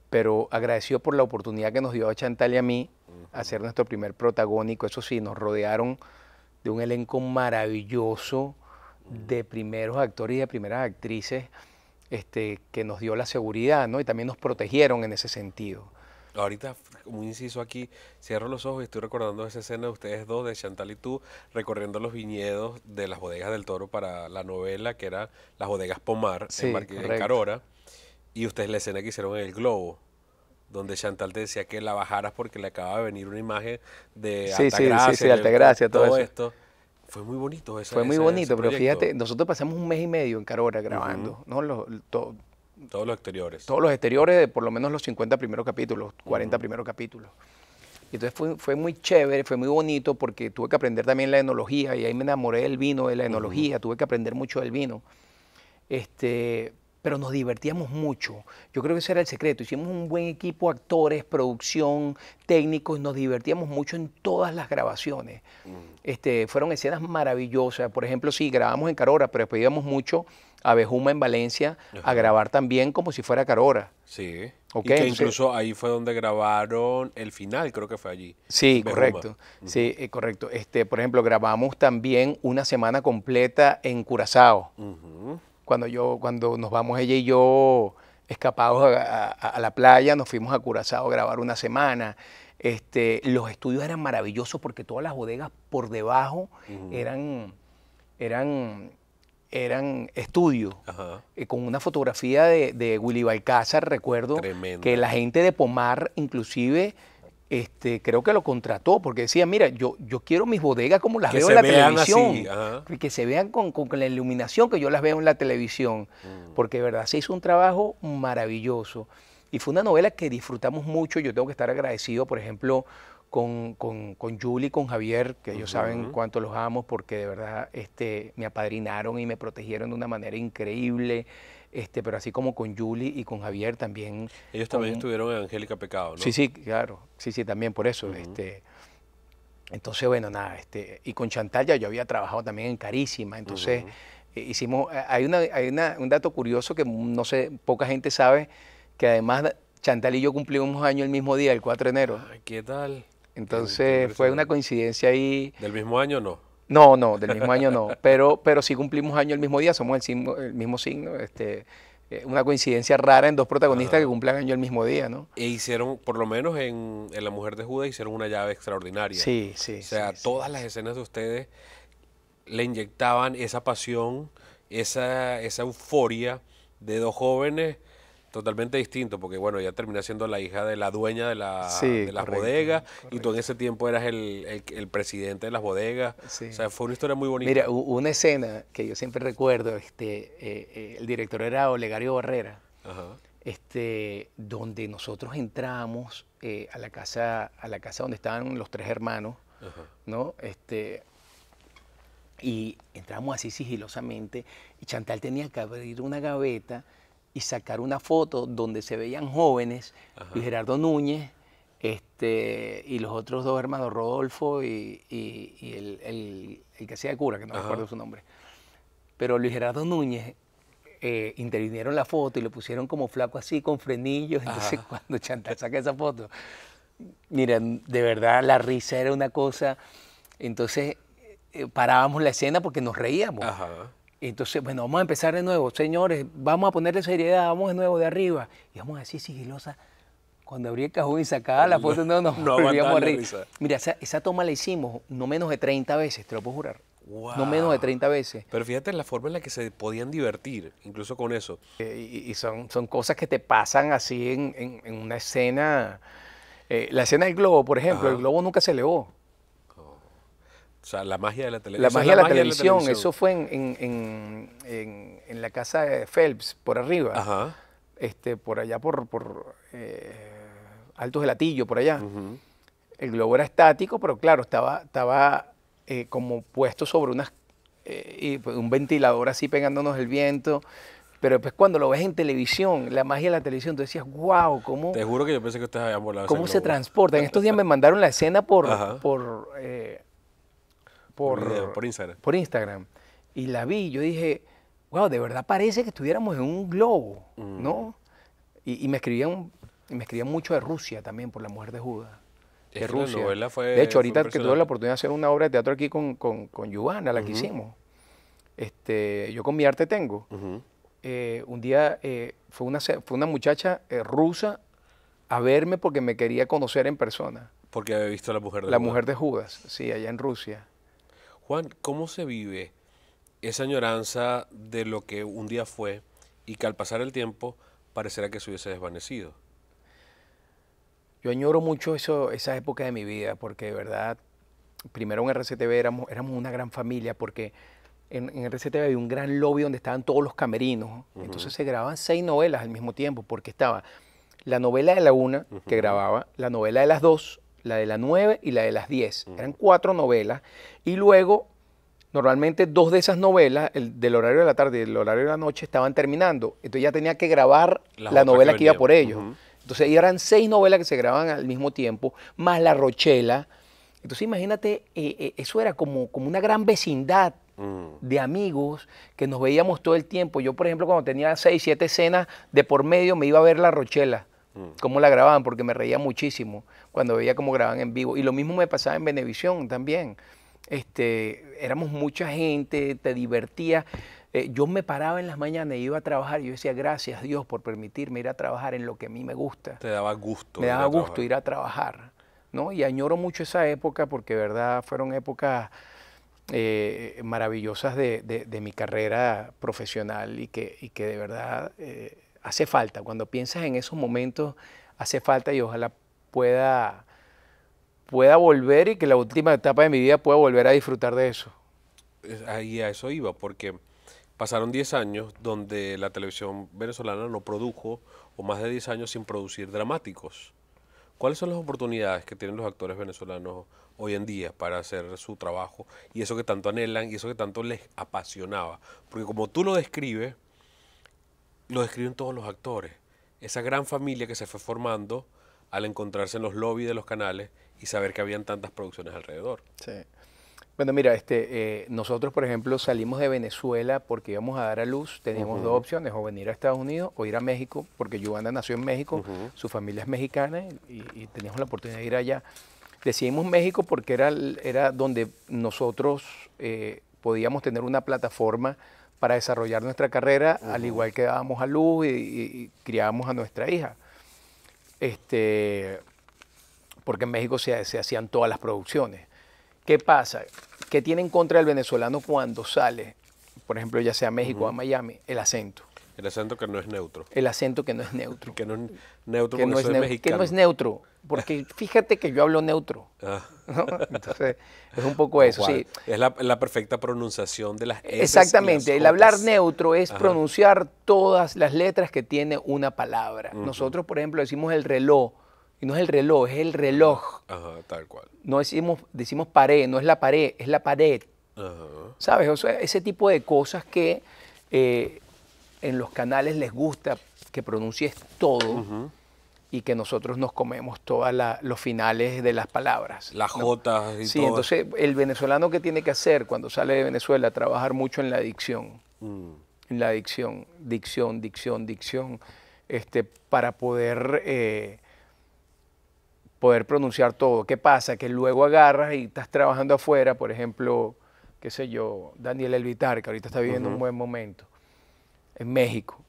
Pero agradecido por la oportunidad que nos dio a Chantal y a mí hacer nuestro primer protagónico. Eso sí, nos rodearon de un elenco maravilloso de primeros actores y de primeras actrices que nos dio la seguridad, ¿no? Y también nos protegieron en ese sentido. Ahorita, como un inciso aquí, cierro los ojos y estoy recordando esa escena de ustedes dos, de Chantal y tú, recorriendo los viñedos de las bodegas del Toro para la novela, que eran las bodegas Pomar, sí, en Carora, y ustedes la escena que hicieron en El Globo, donde Chantal te decía que la bajaras porque le acaba de venir una imagen de Altagracia. Sí, Altagracia, todo esto. Fue muy bonito eso. Fue muy bonito, pero fíjate, nosotros pasamos 1 mes y medio en Carora grabando, ¿no? Todos los exteriores. Todos los exteriores de por lo menos los 50 primeros capítulos, 40 primeros capítulos. Y entonces fue muy chévere, fue muy bonito porque tuve que aprender también la enología y ahí me enamoré del vino, de la enología, tuve que aprender mucho del vino. pero nos divertíamos mucho. Yo creo que ese era el secreto. Hicimos un buen equipo, actores, producción, técnicos, nos divertíamos mucho en todas las grabaciones. Fueron escenas maravillosas. Por ejemplo, sí, grabamos en Carora, pero después íbamos mucho a Bejuma en Valencia a grabar también como si fuera Carora. Sí. Ok, Y que entonces, incluso ahí fue donde grabaron el final, creo que fue allí. sí, en Bejuma. correcto. Sí, correcto. Por ejemplo, grabamos también una semana completa en Curazao. Ujú. Cuando nos vamos ella y yo escapados a la playa, nos fuimos a Curazao a grabar una semana. Los estudios eran maravillosos porque todas las bodegas por debajo eran estudios. Ajá. Con una fotografía de Willy Balcázar, recuerdo Tremenda. que la gente de Pomar inclusive creo que lo contrató porque decía, mira, yo quiero mis bodegas como las Que veo se en la vean televisión, así, ajá. que se vean con la iluminación que yo las veo en la televisión, porque de verdad se hizo un trabajo maravilloso y fue una novela que disfrutamos mucho. Yo tengo que estar agradecido, por ejemplo, con Julie y con Javier, que ellos saben cuánto los amo, porque de verdad me apadrinaron y me protegieron de una manera increíble. Pero así como con Julie y con Javier también. Ellos también estuvieron en Angélica Pecado, ¿no? Sí, sí, claro. Sí, sí, también por eso. Entonces, bueno, nada. Y con Chantal ya yo había trabajado también en Carísima. Entonces, hicimos. Hay un dato curioso que no sé, poca gente sabe, que además Chantal y yo cumplimos año el mismo día, el 4 de enero. Ay, ¿qué tal? Entonces, fue una coincidencia ahí. ¿Del mismo año no? No, del mismo año no, pero sí cumplimos año el mismo día, somos el mismo signo, una coincidencia rara en dos protagonistas que cumplan año el mismo día, ¿no? E hicieron, por lo menos en La Mujer de Judas, hicieron una llave extraordinaria. Sí, sí. O sea, sí, todas las escenas de ustedes le inyectaban esa pasión, esa euforia de dos jóvenes totalmente distintos, porque bueno, ella termina siendo la hija de la dueña de las correcto, bodegas, y tú en correcto. ese tiempo eras el presidente de las bodegas. Sí. O sea, fue una historia muy bonita. Mira, una escena que yo siempre recuerdo, el director era Olegario Barrera, Ajá. donde nosotros entramos a la casa donde estaban los tres hermanos, Ajá. ¿no? Y entramos así sigilosamente y Chantal tenía que abrir una gaveta y sacar una foto donde se veían jóvenes, Luis Gerardo Núñez, y los otros dos hermanos, Rodolfo y el que hacía de cura, que no recuerdo su nombre. Pero Luis Gerardo Núñez intervinieron la foto y lo pusieron como flaco así, con frenillos. Entonces, cuando Chantal saca esa foto, mira, de verdad la risa era una cosa. Entonces, parábamos la escena porque nos reíamos. Ajá. Entonces, bueno, vamos a empezar de nuevo, señores, vamos a ponerle seriedad, vamos de nuevo de arriba. Y vamos así sigilosa. Cuando abrí el cajón y sacaba la foto, no volvíamos a reír. Mira, esa toma la hicimos no menos de 30 veces, te lo puedo jurar. Wow. No menos de 30 veces. Pero fíjate la forma en la que se podían divertir, incluso con eso. Y son cosas que te pasan así en una escena. La escena del globo, por ejemplo, el globo nunca se elevó. O sea, la magia de la televisión. La magia de la televisión, eso fue en la casa de Phelps, por arriba. Ajá. Por allá por Altos del Atillo, por allá. El globo era estático, pero claro, estaba como puesto sobre un ventilador así pegándonos el viento. Pero después cuando lo ves en televisión, la magia de la televisión, tú decías, wow, ¿cómo? Te juro que yo pensé que ustedes habían volado. ¿Cómo se transporta? En estos días me mandaron la escena por Instagram. Por Instagram. Y la vi, yo dije, wow, de verdad parece que estuviéramos en un globo, ¿no? Y me escribían mucho de Rusia también, por La Mujer de Judas. De Rusia. La novela fue, de hecho, ahorita que tuve la oportunidad de hacer una obra de teatro aquí con Giovanna, la que hicimos. Yo con Mi Arte Tengo. Un día fue una muchacha rusa a verme porque me quería conocer en persona. Porque había visto La Mujer de Judas. La Mujer de Judas, sí, allá en Rusia. Juan, ¿cómo se vive esa añoranza de lo que un día fue y que al pasar el tiempo parecerá que se hubiese desvanecido? Yo añoro mucho esa época de mi vida porque de verdad, primero en RCTV éramos una gran familia porque en RCTV había un gran lobby donde estaban todos los camerinos. Entonces se grababan 6 novelas al mismo tiempo porque estaba la novela de la 1 que grababa, la novela de las 2, la de la 9 y la de las 10. Eran 4 novelas. Y luego Normalmente 2 de esas novelas, el del horario de la tarde y el horario de la noche, estaban terminando. Entonces ya tenía que grabar Las la otras novela que que iba venían. por ellos. Ujú. Entonces eran 6 novelas que se grababan al mismo tiempo, más La Rochela. Entonces imagínate, eso era como una gran vecindad de amigos que nos veíamos todo el tiempo. Yo, por ejemplo, cuando tenía 6, 7 escenas de por medio, me iba a ver La Rochela, cómo la grababan, porque me reía muchísimo cuando veía cómo grababan en vivo. Y lo mismo me pasaba en Venevisión también. Éramos mucha gente, te divertía. Yo me paraba en las mañanas y iba a trabajar y yo decía, gracias Dios por permitirme ir a trabajar en lo que a mí me gusta. Te daba gusto. Me ir a daba gusto trabajar. ir a trabajar, ¿no? Y añoro mucho esa época porque, de verdad, fueron épocas maravillosas de mi carrera profesional y que de verdad hace falta. Cuando piensas en esos momentos, hace falta y ojalá pueda volver y que la última etapa de mi vida pueda volver a disfrutar de eso. Ahí a eso iba, porque pasaron 10 años donde la televisión venezolana no produjo, o más de 10 años sin producir dramáticos. ¿Cuáles son las oportunidades que tienen los actores venezolanos hoy en día para hacer su trabajo y eso que tanto anhelan y eso que tanto les apasionaba? Porque como tú lo describen todos los actores. Esa gran familia que se fue formando al encontrarse en los lobbies de los canales y saber que habían tantas producciones alrededor. Sí. Bueno, mira, nosotros, por ejemplo, salimos de Venezuela porque íbamos a dar a luz. Teníamos dos opciones, o venir a Estados Unidos o ir a México, porque Giovanna nació en México, su familia es mexicana y teníamos la oportunidad de ir allá. Decidimos México porque era donde nosotros podíamos tener una plataforma para desarrollar nuestra carrera, al igual que dábamos a luz y criábamos a nuestra hija. Porque en México se hacían todas las producciones. ¿Qué pasa? ¿Qué tiene en contra el venezolano cuando sale, por ejemplo, ya sea a México o a Miami? El acento. El acento que no es neutro. El acento que no es neutro. Que no es neutro Que porque no es soy que mexicano. no es neutro. Porque fíjate que yo hablo neutro. Ah. ¿No? Entonces, es un poco eso, Cual, sí. Es la perfecta pronunciación de las S. Exactamente, el hablar neutro es Ajá. pronunciar todas las letras que tiene una palabra. Nosotros, por ejemplo, decimos el reloj, y no es el reloj, es el reloj. Ajá, tal cual. No decimos pared, no es la pared, es la pared. Ajá. ¿Sabes? O sea, ese tipo de cosas que en los canales les gusta que pronuncies todo y que nosotros nos comemos todos los finales de las palabras. Las ¿no? jotas y Sí, todo. entonces el venezolano, ¿qué tiene que hacer cuando sale de Venezuela? Trabajar mucho en la dicción. En la dicción, dicción, para poder pronunciar todo. ¿Qué pasa? Que luego agarras y estás trabajando afuera, por ejemplo, qué sé yo, Daniel Elvitar, que ahorita está viviendo un buen momento, en México.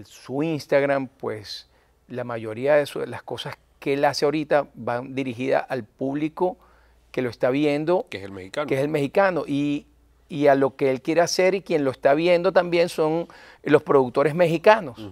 Su Instagram, pues la mayoría de las cosas que él hace ahorita van dirigidas al público que lo está viendo, Que es el mexicano. que es el mexicano, y a lo que él quiere hacer, y quien lo está viendo también son los productores mexicanos.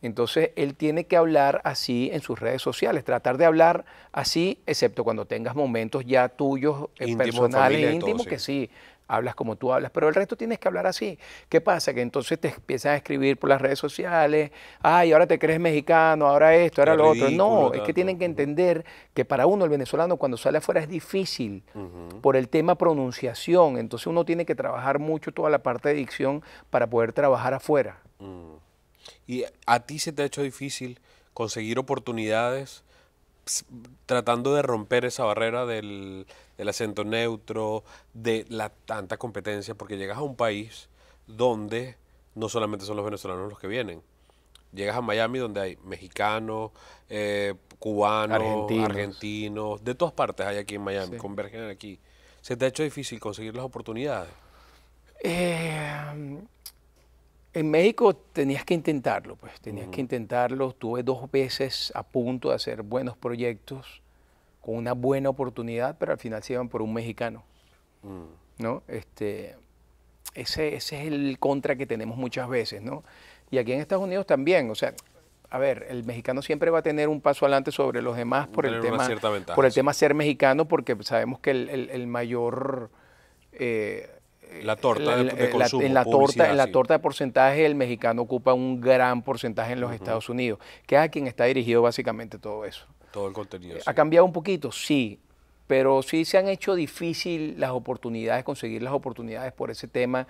Entonces, él tiene que hablar así en sus redes sociales, tratar de hablar así, excepto cuando tengas momentos ya tuyos, Íntimos, personales, familia y todo, íntimos, sí. que sí, hablas como tú hablas, pero el resto tienes que hablar así. ¿Qué pasa? Que entonces te empiezan a escribir por las redes sociales, ay, ahora te crees mexicano, ahora esto, ahora Qué lo otro. ridículo, No, es tanto. que tienen que entender que para uno, el venezolano, cuando sale afuera es difícil por el tema pronunciación. Entonces uno tiene que trabajar mucho toda la parte de dicción para poder trabajar afuera. ¿Y a ti se te ha hecho difícil conseguir oportunidades tratando de romper esa barrera del acento neutro, de la tanta competencia? Porque llegas a un país donde no solamente son los venezolanos los que vienen. Llegas a Miami donde hay mexicanos, cubanos, argentinos, de todas partes hay aquí en Miami, Sí. convergen aquí. ¿Se te ha hecho difícil conseguir las oportunidades? En México tenías que intentarlo, pues tenías que intentarlo. Tuve 2 veces a punto de hacer buenos proyectos con una buena oportunidad, pero al final se iban por un mexicano, ¿no? Ese es el contra que tenemos muchas veces, ¿no? Y aquí en Estados Unidos también, o sea, a ver, el mexicano siempre va a tener un paso adelante sobre los demás por el Tener una tema, cierta ventaja, por el sí. tema ser mexicano, porque sabemos que el mayor La torta de consumo, en la publicidad, sí. torta de porcentaje, el mexicano ocupa un gran porcentaje en los Estados Unidos, que es a quien está dirigido básicamente todo eso. Todo el contenido. ¿Ha Sí. cambiado un poquito? Sí, pero sí se han hecho difícil las oportunidades, conseguir las oportunidades por ese tema,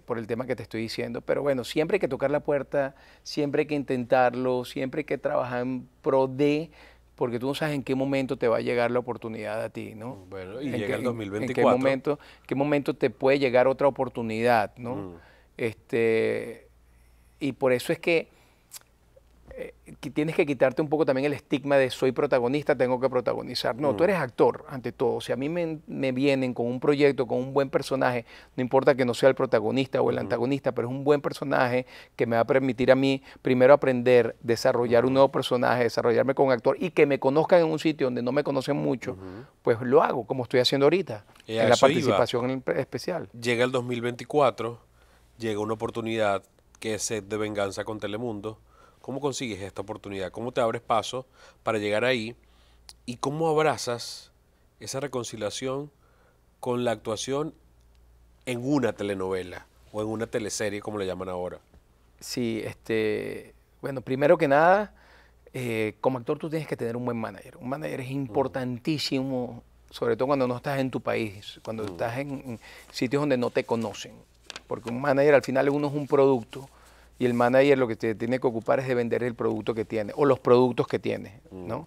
por el tema que te estoy diciendo. Pero bueno, siempre hay que tocar la puerta, siempre hay que intentarlo, siempre hay que trabajar en pro de, porque tú no sabes en qué momento te va a llegar la oportunidad a ti, ¿no? Bueno, y En llega qué, el en 2024. qué momento te puede llegar otra oportunidad, ¿no? Mm. Y por eso es que tienes que quitarte un poco también el estigma de soy protagonista, tengo que protagonizar. No, tú eres actor ante todo. Si a mí me vienen con un proyecto, con un buen personaje, no importa que no sea el protagonista o el antagonista, pero es un buen personaje que me va a permitir a mí primero aprender, desarrollar un nuevo personaje, desarrollarme como actor y que me conozcan en un sitio donde no me conocen mucho, pues lo hago como estoy haciendo ahorita, Y a en la eso iba. participación especial. Llega el 2024, llega una oportunidad que es Sed de Venganza con Telemundo. ¿Cómo consigues esta oportunidad? ¿Cómo te abres paso para llegar ahí? ¿Y cómo abrazas esa reconciliación con la actuación en una telenovela o en una teleserie, como le llaman ahora? Sí, bueno, primero que nada, como actor tú tienes que tener un buen manager. Un manager es importantísimo, sobre todo cuando no estás en tu país, cuando estás en sitios donde no te conocen. Porque un manager al final uno es un producto y el manager lo que te tiene que ocupar es de vender el producto que tiene o los productos que tiene, ¿no?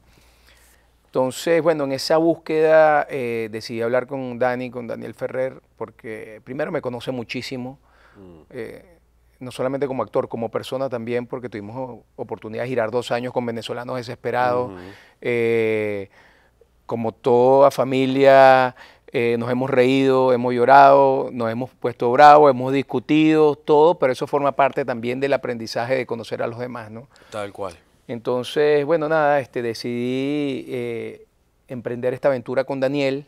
Entonces, bueno, en esa búsqueda decidí hablar con Daniel Ferrer, porque primero me conoce muchísimo, no solamente como actor, como persona también, porque tuvimos oportunidad de girar 2 años con Venezolanos Desesperados. Como toda familia, nos hemos reído, hemos llorado, nos hemos puesto bravos, hemos discutido, todo, pero eso forma parte también del aprendizaje de conocer a los demás, ¿no? Tal cual. Entonces, bueno, nada, decidí emprender esta aventura con Daniel,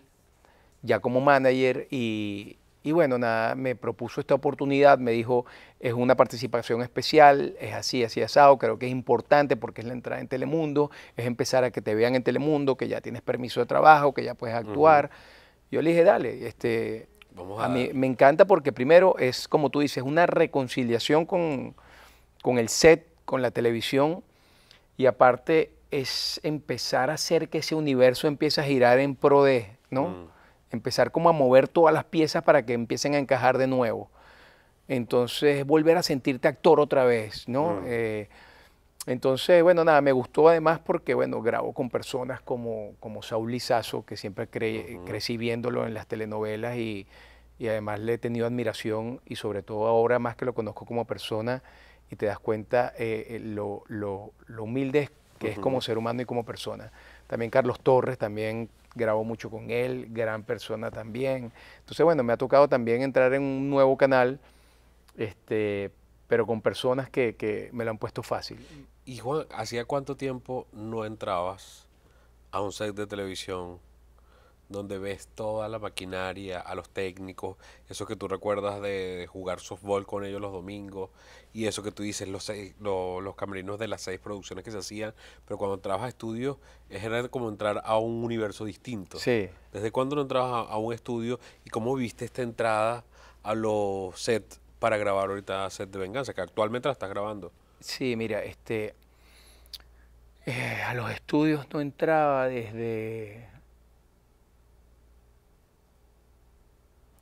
ya como manager, y bueno, nada, me propuso esta oportunidad, me dijo, es una participación especial, es así, así asado, creo que es importante porque es la entrada en Telemundo, es empezar a que te vean en Telemundo, que ya tienes permiso de trabajo, que ya puedes actuar. Yo le dije, dale, Vamos a a mí darle. me encanta porque primero es, como tú dices, una reconciliación con el set, con la televisión, y aparte es empezar a hacer que ese universo empiece a girar en pro de, ¿no? Empezar como a mover todas las piezas para que empiecen a encajar de nuevo. Entonces, volver a sentirte actor otra vez, ¿no? Entonces, bueno, nada, me gustó además porque, bueno, grabo con personas como Saúl Lizazo, que siempre crecí viéndolo en las telenovelas y además le he tenido admiración y sobre todo ahora más que lo conozco como persona y te das cuenta lo humilde que es como ser humano y como persona. También Carlos Torres, también grabo mucho con él, gran persona también. Entonces, bueno, me ha tocado también entrar en un nuevo canal, pero con personas que me lo han puesto fácil. Y Juan, ¿hacía cuánto tiempo no entrabas a un set de televisión donde ves toda la maquinaria, a los técnicos, eso que tú recuerdas de jugar softball con ellos los domingos, y eso que tú dices, los camerinos de las 6 producciones que se hacían, pero cuando entrabas a estudio, era como entrar a un universo distinto? Sí, ¿Desde cuándo no entrabas a un estudio y cómo viste esta entrada a los sets para grabar ahorita Set de Venganza, que actualmente la estás grabando? sí, mira, a los estudios no entraba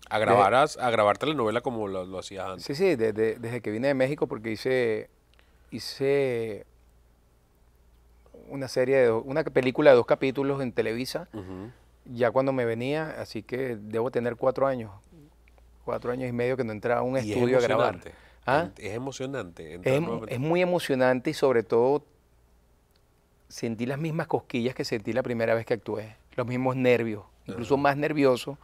A grabar telenovela como lo hacías antes. sí, sí, desde que vine de México porque hice una película de 2 capítulos en Televisa, ya cuando me venía, así que debo tener 4 años, 4 años y medio que no entraba a un Y es estudio a grabar. emocionante. ¿Ah? Es emocionante Es, entrar nuevamente. es muy emocionante y sobre todo sentí las mismas cosquillas que sentí la primera vez que actué, los mismos nervios, incluso más nervioso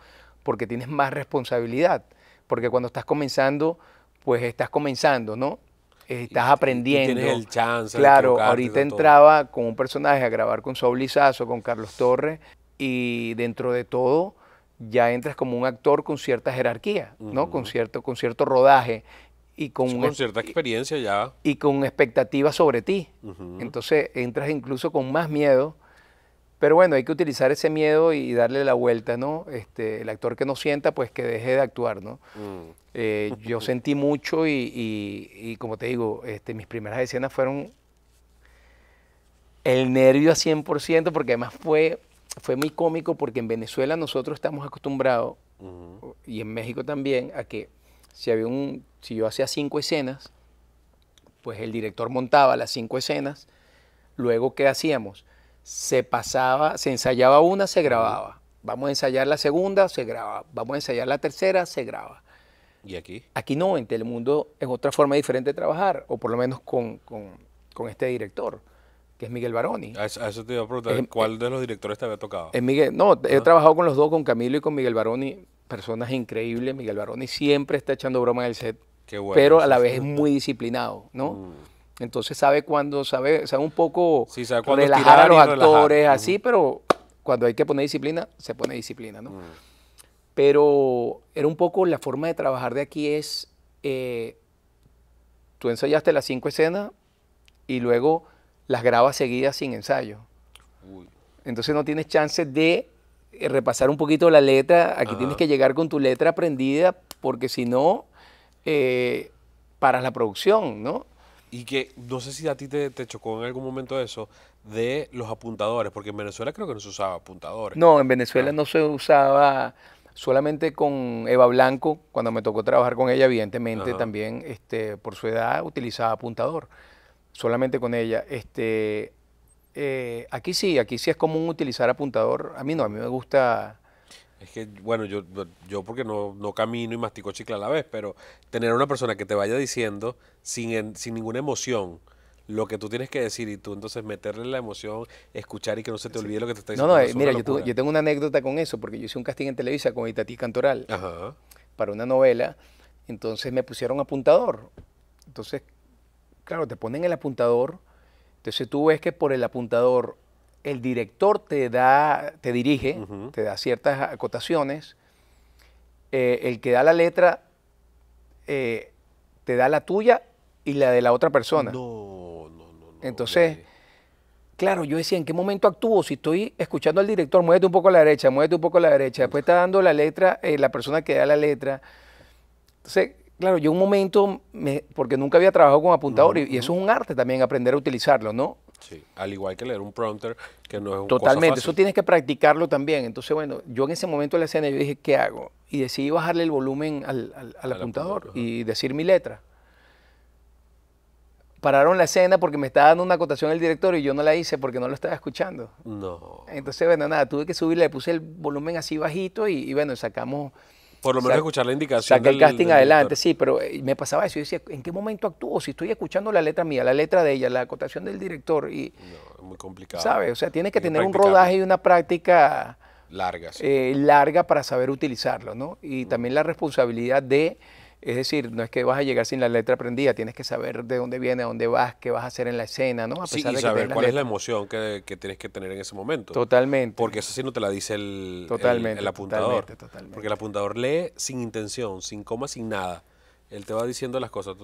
porque tienes más responsabilidad, porque cuando estás comenzando, pues estás comenzando, ¿no? Estás Y tienes aprendiendo. el chance de Claro, equivocarte y ahorita de todo. entraba con un personaje a grabar con Saúl Lizazo, con Carlos Torres, y dentro de todo ya entras como un actor con cierta jerarquía, ¿no? Con cierto rodaje y Sí, con cierta experiencia ya. y con expectativas sobre ti. Entonces entras incluso con más miedo, pero bueno, hay que utilizar ese miedo y darle la vuelta, ¿no? El actor que no sienta, pues que deje de actuar, ¿no? Yo sentí mucho y como te digo, mis primeras escenas fueron el nervio a 100% porque además fue fue muy cómico porque en Venezuela nosotros estamos acostumbrados, y en México también, a que si yo hacía 5 escenas, pues el director montaba las 5 escenas. Luego, ¿qué hacíamos? Se ensayaba una, se grababa. Vamos a ensayar la segunda, se graba. Vamos a ensayar la tercera, se graba. ¿Y aquí? Aquí no, en Telemundo es otra forma diferente de trabajar, o por lo menos con este director, que es Miguel Baroni. A eso te iba a preguntar, ¿cuál de los directores te había tocado? He trabajado con los dos, con Camilo y con Miguel Baroni, personas increíbles. Miguel Baroni siempre está echando broma en el set, Qué bueno, pero a la vez es muy disciplinado, ¿no? Mm. Entonces sabe un poco Sí, sabe cuándo relajar a estirar los y relajar. actores, así, pero cuando hay que poner disciplina, se pone disciplina, ¿no? Pero era un poco la forma de trabajar de aquí es, tú ensayaste las 5 escenas y luego las grabas seguidas sin ensayo. Uy. Entonces no tienes chance de repasar un poquito la letra. Aquí Ajá. tienes que llegar con tu letra aprendida porque si no, paras la producción, ¿no? Y que no sé si a ti te chocó en algún momento eso de los apuntadores, porque en Venezuela creo que no se usaba apuntadores. No, en Venezuela no se usaba, solamente con Eva Blanco, cuando me tocó trabajar con ella, evidentemente Ajá. también por su edad utilizaba apuntador, solamente con ella. Aquí sí es común utilizar apuntador. A mí no, a mí me gusta. Es que, bueno, yo porque no camino y mastico chicle a la vez, pero tener una persona que te vaya diciendo sin ninguna emoción lo que tú tienes que decir y tú entonces meterle la emoción, escuchar y que no se te olvide lo que te está No, diciendo. no, eso es mira, una locura. yo tengo una anécdota con eso, porque yo hice un casting en Televisa con Itatí Cantoral Ajá. para una novela, entonces me pusieron apuntador. Entonces, claro, te ponen el apuntador, entonces tú ves que por el apuntador el director te dirige, te da ciertas acotaciones, el que da la letra te da la tuya y la de la otra persona. No. Entonces, nadie. claro, yo decía, ¿en qué momento actúo? Si estoy escuchando al director, muévete un poco a la derecha, muévete un poco a la derecha. Después está dando la letra, la persona que da la letra. Entonces, claro, yo un momento, porque nunca había trabajado con apuntador, y eso es un arte también, aprender a utilizarlo, ¿no? Sí, al igual que leer un prompter, que no es una Totalmente, cosa eso fácil. tienes que practicarlo también. Entonces, bueno, yo en ese momento de la escena yo dije, ¿qué hago? Y decidí bajarle el volumen al apuntador apuntador, y decir mi letra. Pararon la escena porque me estaba dando una acotación el director y yo no la hice porque no lo estaba escuchando. No. Entonces, bueno, nada, tuve que subirle, le puse el volumen así bajito y bueno, sacamos... Por lo menos escuchar la indicación Saqué el casting del adelante, director. sí, pero me pasaba eso. Yo decía, ¿en qué momento actúo? Si estoy escuchando la letra mía, la letra de ella, la acotación del director y... No, es muy complicado. ¿Sabes? O sea, tienes que Hay tener un practicarlo. rodaje y una práctica Larga, sí. larga para saber utilizarlo, ¿no? Y también la responsabilidad es decir, no es que vas a llegar sin la letra aprendida, tienes que saber de dónde viene, a dónde vas, qué vas a hacer en la escena, ¿no? A Sí, pesar y de que saber tengas cuál es la letra. emoción que tienes que tener en ese momento. Totalmente. Porque eso sí no te la dice el Totalmente, apuntador. totalmente. Porque el apuntador lee sin intención, sin coma, sin nada. Él te va diciendo las cosas.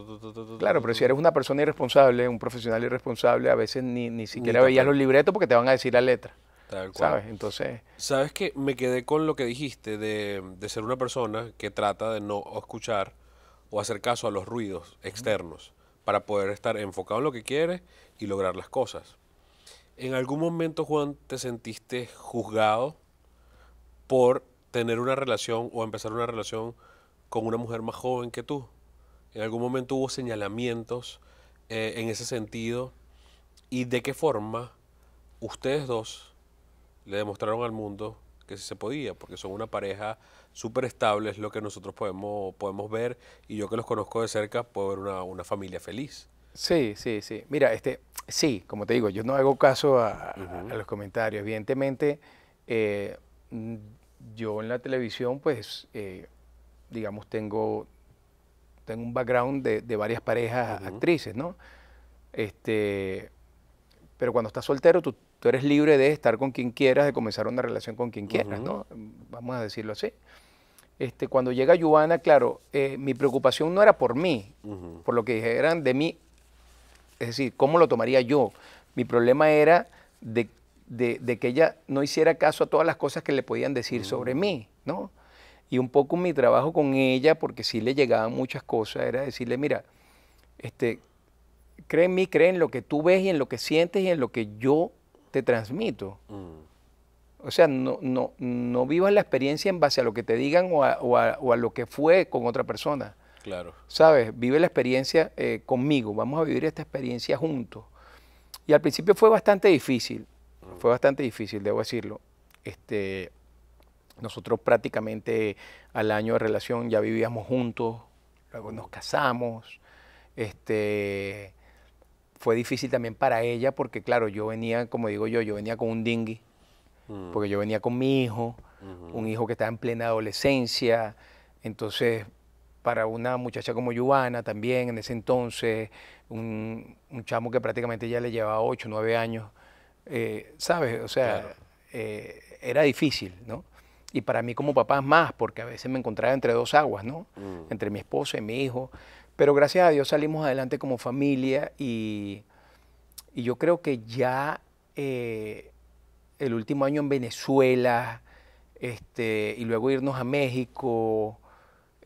Claro, pero si eres una persona irresponsable, un profesional irresponsable, a veces ni siquiera te veías acuerdas. los libretos porque te van a decir la letra, Tal cual. ¿sabes? Entonces, ¿Sabes qué? Me quedé con lo que dijiste de ser una persona que trata de no escuchar o hacer caso a los ruidos externos para poder estar enfocado en lo que quieres y lograr las cosas. ¿En algún momento, Juan, te sentiste juzgado por tener una relación o empezar una relación con una mujer más joven que tú? ¿En algún momento hubo señalamientos en ese sentido? ¿Y de qué forma ustedes dos le demostraron al mundo que sí se podía? Porque son una pareja súper estable, es lo que nosotros podemos ver, y yo que los conozco de cerca puedo ver una familia feliz. sí. Mira, sí, como te digo, yo no hago caso a los comentarios. Evidentemente, mm, yo en la televisión, pues, digamos, tengo un background de varias parejas actrices, ¿no? Pero cuando estás soltero, tú eres libre de estar con quien quieras, de comenzar una relación con quien quieras, ¿no? Vamos a decirlo así. Cuando llega Giovanna, claro, mi preocupación no era por mí, por lo que dijeran de mí, es decir, ¿cómo lo tomaría yo? Mi problema era de que ella no hiciera caso a todas las cosas que le podían decir sobre mí, ¿no? Y un poco mi trabajo con ella, porque sí le llegaban muchas cosas, era decirle, mira, cree en mí, cree en lo que tú ves y en lo que sientes y en lo que yo te transmito. O sea, no vivas la experiencia en base a lo que te digan o a lo que fue con otra persona. Claro. ¿Sabes? Vive la experiencia conmigo, vamos a vivir esta experiencia juntos. Y al principio fue bastante difícil, debo decirlo. Nosotros prácticamente al año de relación ya vivíamos juntos, luego nos casamos. Fue difícil también para ella porque, claro, yo venía, como digo yo venía con un dinghy, porque yo venía con mi hijo, un hijo que estaba en plena adolescencia. Entonces, para una muchacha como Giovanna también, en ese entonces, un chamo que prácticamente ya le llevaba 8, 9 años, ¿sabes? O sea, Claro. Era difícil, ¿no? Y para mí como papá más, porque a veces me encontraba entre dos aguas, ¿no? Entre mi esposa y mi hijo. Pero gracias a Dios salimos adelante como familia y yo creo que ya el último año en Venezuela, y luego irnos a México,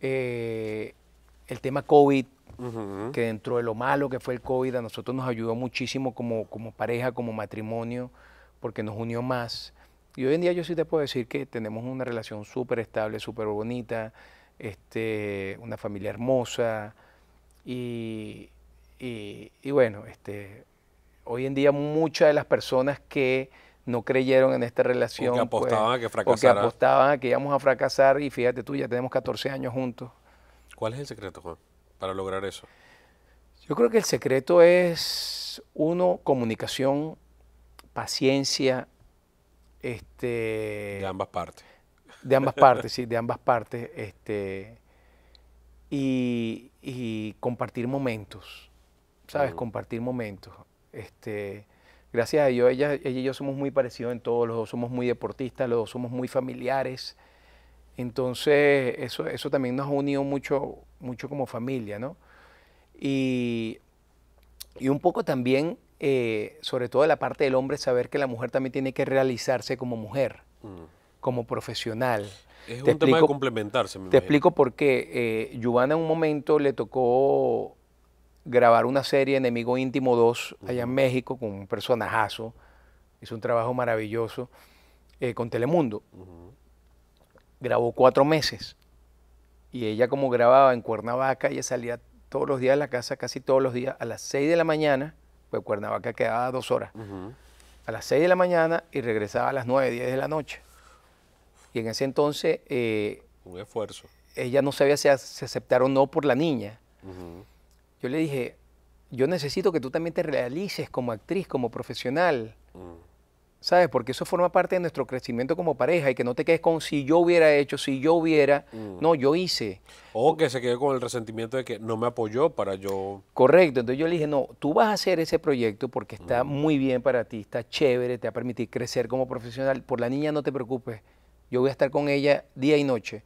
el tema COVID, que dentro de lo malo que fue el COVID, a nosotros nos ayudó muchísimo como pareja, como matrimonio, porque nos unió más. Y hoy en día yo sí te puedo decir que tenemos una relación súper estable, súper bonita, una familia hermosa. Y bueno, hoy en día muchas de las personas que no creyeron en esta relación, O que apostaban a que o que fracasara. apostaban a que íbamos a fracasar, y fíjate tú, ya tenemos 14 años juntos. ¿Cuál es el secreto, Juan, para lograr eso? Yo creo que el secreto es, uno, comunicación, paciencia, De ambas partes. de ambas partes, sí, de ambas partes, y compartir momentos, ¿sabes? Compartir momentos. Gracias a Dios, ella y yo somos muy parecidos en todo, los dos somos muy deportistas, los dos somos muy familiares. Entonces, eso también nos ha unido mucho, mucho como familia, ¿no? Y un poco también, sobre todo de la parte del hombre, saber que la mujer también tiene que realizarse como mujer, como profesional. Es Te un tema de explico- complementarse, me Te imagino. explico por qué. Giovanna en un momento le tocó grabar una serie, Enemigo Íntimo 2, allá en México, con un personajazo. Hizo un trabajo maravilloso con Telemundo. Grabó 4 meses. Y ella, como grababa en Cuernavaca, ella salía todos los días de la casa, casi todos los días, a las 6 de la mañana, pues Cuernavaca quedaba 2 horas. A las 6 de la mañana y regresaba a las 9, 10 de la noche. Y en ese entonces Un esfuerzo. ella no sabía si aceptar o no por la niña. Yo le dije, yo necesito que tú también te realices como actriz, como profesional, ¿sabes? Porque eso forma parte de nuestro crecimiento como pareja y que no te quedes con si yo hubiera hecho, si yo hubiera. No, yo hice. O que se quede con el resentimiento de que no me apoyó para yo... Correcto. Entonces yo le dije, no, tú vas a hacer ese proyecto porque está muy bien para ti, está chévere, te va a permitir crecer como profesional. Por la niña no te preocupes, yo voy a estar con ella día y noche.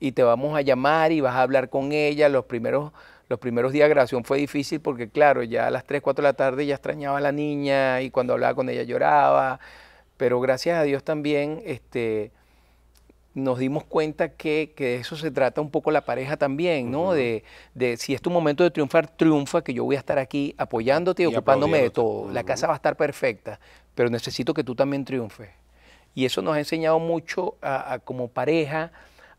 Y te vamos a llamar y vas a hablar con ella. Los primeros días de grabación fue difícil porque, claro, ya a las 3, 4 de la tarde ya extrañaba a la niña y cuando hablaba con ella lloraba. Pero gracias a Dios también nos dimos cuenta que de eso se trata un poco la pareja también, ¿no? De si es tu momento de triunfar, triunfa, que yo voy a estar aquí apoyándote y Y ocupándome de aplaudiéndote. todo. La casa va a estar perfecta, pero necesito que tú también triunfes. Y eso nos ha enseñado mucho como pareja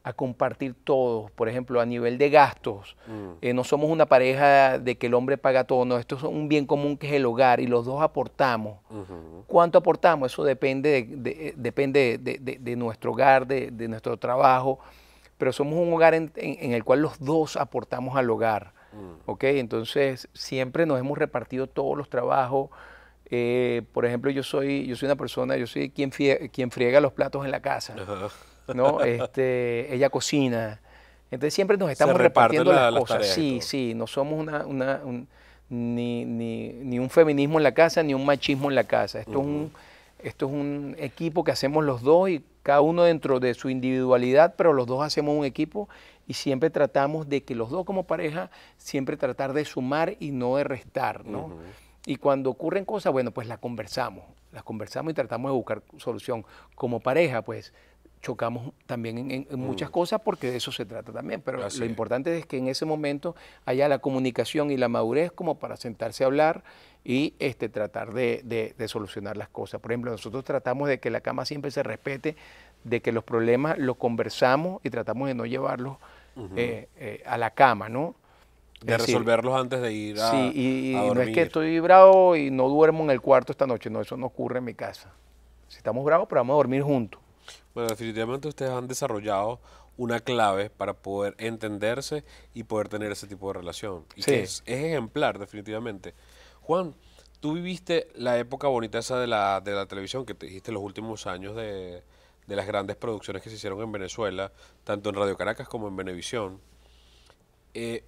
a compartir todos. Por ejemplo, a nivel de gastos, no somos una pareja de que el hombre paga todo, no, esto es un bien común que es el hogar y los dos aportamos. ¿Cuánto aportamos? Eso depende de nuestro hogar, de nuestro trabajo, pero somos un hogar en el cual los dos aportamos al hogar. ¿Ok? Entonces, siempre nos hemos repartido todos los trabajos. Por ejemplo, yo soy una persona, yo soy quien friega los platos en la casa, ¿no? Ella cocina. Entonces siempre nos estamos reparten repartiendo las las cosas. tareas y Sí, todo. sí, no somos ni un feminismo en la casa, ni un machismo en la casa. Esto es un equipo que hacemos los dos y cada uno dentro de su individualidad, pero los dos hacemos un equipo y siempre tratamos de que los dos como pareja, siempre tratar de sumar y no de restar, ¿no? Y cuando ocurren cosas, bueno, pues las conversamos y tratamos de buscar solución. Como pareja, pues chocamos también en muchas cosas porque de eso se trata también, pero Así lo es. importante es que en ese momento haya la comunicación y la madurez como para sentarse a hablar y tratar de solucionar las cosas. Por ejemplo, nosotros tratamos de que la cama siempre se respete, de que los problemas los conversamos y tratamos de no llevarlos a la cama, ¿no? De Es decir, resolverlos antes de ir sí, a y no es que dormir. estoy bravo y no duermo en el cuarto esta noche, no, eso no ocurre en mi casa. Si estamos bravos, pero vamos a dormir juntos. Bueno, definitivamente ustedes han desarrollado una clave para poder entenderse y poder tener ese tipo de relación. Y que Sí. es ejemplar, definitivamente. Juan, tú viviste la época bonita esa de la televisión, que te dijiste los últimos años de las grandes producciones que se hicieron en Venezuela, tanto en Radio Caracas como en Venevisión.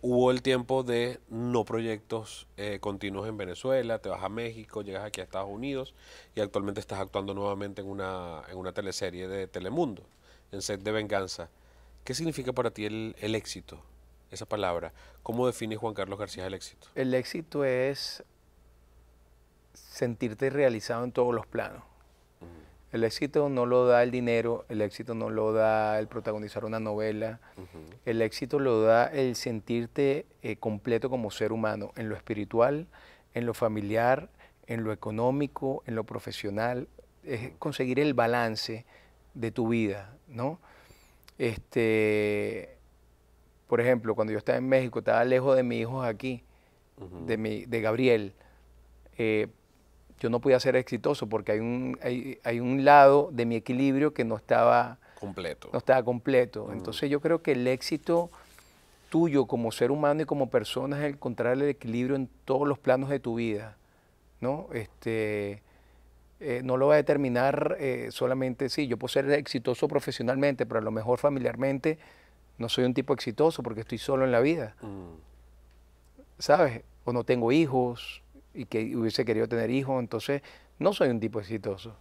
Hubo el tiempo de no proyectos continuos en Venezuela, te vas a México, llegas aquí a Estados Unidos y actualmente estás actuando nuevamente en una teleserie de Telemundo, en Set de Venganza. ¿Qué significa para ti el éxito, esa palabra? ¿Cómo define Juan Carlos García el éxito? El éxito es sentirte realizado en todos los planos. El éxito no lo da el dinero, el éxito no lo da el protagonizar una novela, el éxito lo da el sentirte completo como ser humano, en lo espiritual, en lo familiar, en lo económico, en lo profesional, es conseguir el balance de tu vida, ¿no? Por ejemplo, cuando yo estaba en México, estaba lejos de mis hijos aquí, de Gabriel, eh, yo no podía ser exitoso porque hay un lado de mi equilibrio que no estaba Completo. completo. Entonces yo creo que el éxito tuyo como ser humano y como persona es encontrar el equilibrio en todos los planos de tu vida, ¿no? No lo va a determinar solamente, sí, yo puedo ser exitoso profesionalmente, pero a lo mejor familiarmente no soy un tipo exitoso porque estoy solo en la vida, ¿sabes? O no tengo hijos y que hubiese querido tener hijos, entonces no soy un tipo exitoso.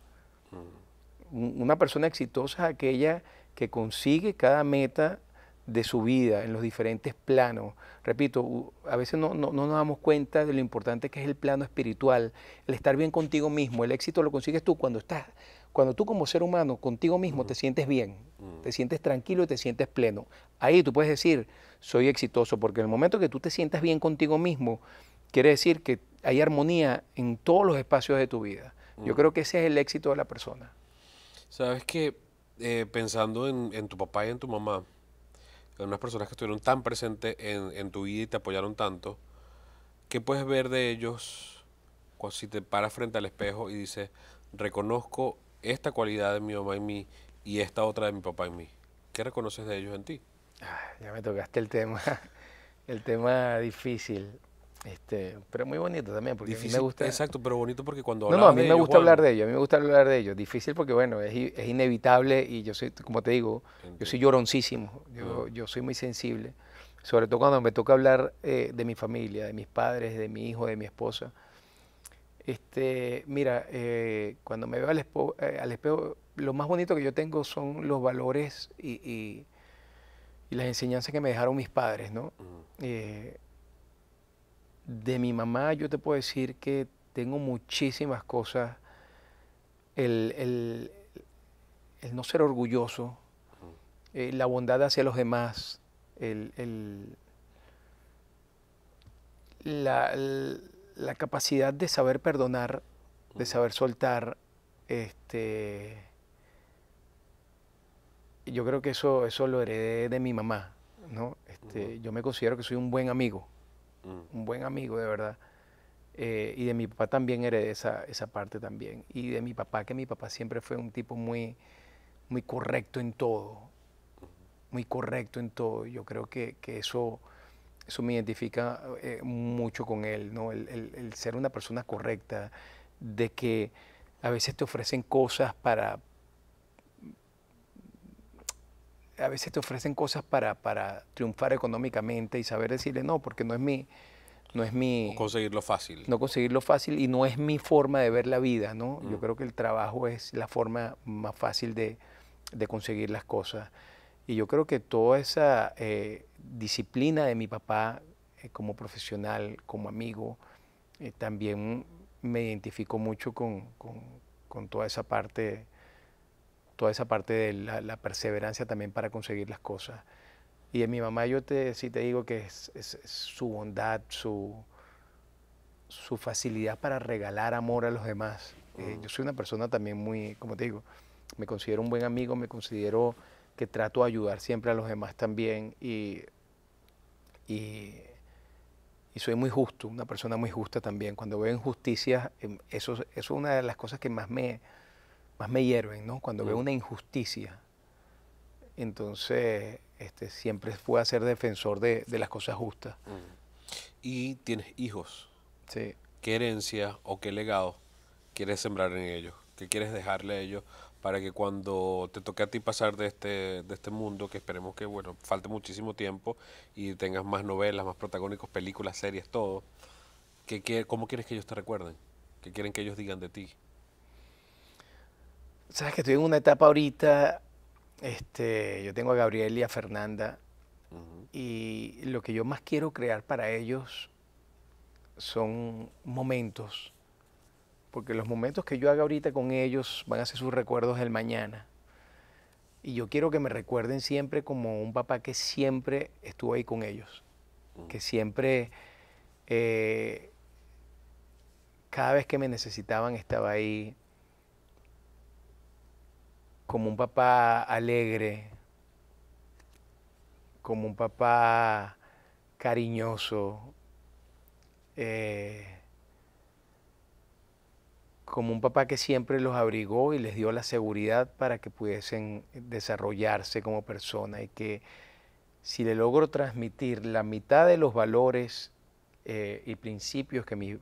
Una persona exitosa es aquella que consigue cada meta de su vida en los diferentes planos. Repito, a veces no nos damos cuenta de lo importante que es el plano espiritual, el estar bien contigo mismo. El éxito lo consigues tú cuando tú como ser humano contigo mismo te sientes bien, te sientes tranquilo y te sientes pleno. Ahí tú puedes decir, soy exitoso, porque en el momento que tú te sientas bien contigo mismo, quiere decir que hay armonía en todos los espacios de tu vida. Yo creo que ese es el éxito de la persona. Sabes que pensando en tu papá y en tu mamá, en unas personas que estuvieron tan presentes en tu vida y te apoyaron tanto, ¿qué puedes ver de ellos si te paras frente al espejo y dices, reconozco esta cualidad de mi mamá en mí y esta otra de mi papá en mí? ¿Qué reconoces de ellos en ti? Ya me tocaste el tema difícil, pero muy bonito también, porque a mí me Difícil, gusta. exacto, pero bonito porque cuando No, a hablabas mí de me ellos, gusta hablar Juan, de ellos, a mí me gusta hablar de ellos. Difícil porque, bueno, es inevitable y yo soy, como te digo, yo soy entiendo. lloroncísimo, yo soy muy sensible, sobre todo cuando me toca hablar de mi familia, de mis padres, de mi hijo, de mi esposa. Mira, cuando me veo al espejo, lo más bonito que yo tengo son los valores y las enseñanzas que me dejaron mis padres, ¿no? De mi mamá yo te puedo decir que tengo muchísimas cosas, el, el- el no ser orgulloso, la bondad hacia los demás, el- el- la capacidad de saber perdonar, de saber soltar, yo creo que eso lo heredé de mi mamá, ¿no? Yo me considero que soy un buen amigo de verdad. Y de mi papá también heredé esa parte también. Y de mi papá, que mi papá siempre fue un tipo muy correcto en todo, muy correcto en todo. Yo creo que eso me identifica mucho con él, ¿no? El ser una persona correcta, de que a veces te ofrecen cosas para triunfar económicamente y saber decirle no, porque no es O mi, conseguirlo fácil. no conseguirlo fácil y no es mi forma de ver la vida, ¿no? Yo creo que el trabajo es la forma más fácil de conseguir las cosas. Y yo creo que toda esa disciplina de mi papá como profesional, como amigo, también me identifico mucho con toda esa parte toda esa parte de la perseverancia también para conseguir las cosas. Y de mi mamá sí te digo que es su bondad, su facilidad para regalar amor a los demás. Yo soy una persona también muy, como te digo, me considero un buen amigo, me considero que trato de ayudar siempre a los demás también y soy muy justo, una persona muy justa también. Cuando veo injusticias, eso es una de las cosas que más me hierven, ¿no? Cuando veo una injusticia. Entonces, siempre fui a ser defensor de las cosas justas. Y tienes hijos. Sí. ¿Qué herencia o qué legado quieres sembrar en ellos? ¿Qué quieres dejarle a ellos para que cuando te toque a ti pasar de este mundo, que esperemos que, bueno, falte muchísimo tiempo y tengas más novelas, más protagónicos, películas, series, todo, cómo quieres que ellos te recuerden? ¿Qué quieren que ellos digan de ti? Sabes que estoy en una etapa ahorita, yo tengo a Gabriel y a Fernanda, y lo que yo más quiero crear para ellos son momentos, porque los momentos que yo haga ahorita con ellos van a ser sus recuerdos del mañana. Y yo quiero que me recuerden siempre como un papá que siempre estuvo ahí con ellos, que siempre, cada vez que me necesitaban estaba ahí, como un papá alegre, como un papá cariñoso, como un papá que siempre los abrigó y les dio la seguridad para que pudiesen desarrollarse como persona, y que si le logro transmitir la mitad de los valores y principios que mis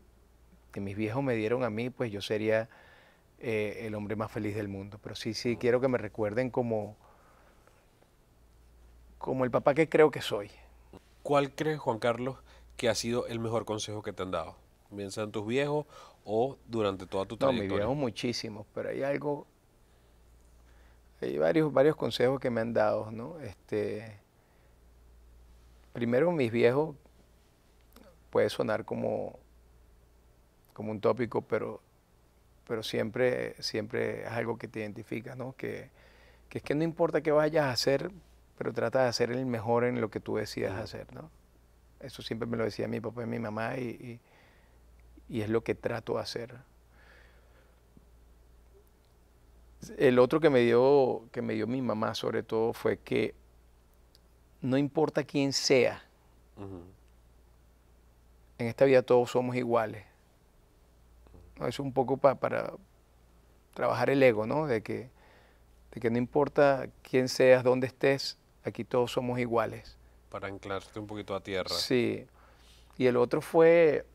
viejos me dieron a mí, pues yo sería el hombre más feliz del mundo. Pero sí quiero que me recuerden como el papá que creo que soy. ¿Cuál crees, Juan Carlos, que ha sido el mejor consejo que te han dado? Bien sean tus viejos o durante toda tu No, mis trayectoria. viejos muchísimos, pero hay varios consejos que me han dado, ¿no? Primero, mis viejos, puede sonar como un tópico, pero siempre es algo que te identifica, ¿no? Que es que no importa qué vayas a hacer, pero trata de ser el mejor en lo que tú decidas hacer, ¿no? Eso siempre me lo decía mi papá y mi mamá, y es lo que trato de hacer. El otro que me dio mi mamá, sobre todo, fue que no importa quién sea, en esta vida todos somos iguales, ¿no? Es un poco para trabajar el ego, ¿no? De que no importa quién seas, dónde estés, aquí todos somos iguales. Para anclarte un poquito a tierra. Sí. Y el otro fue,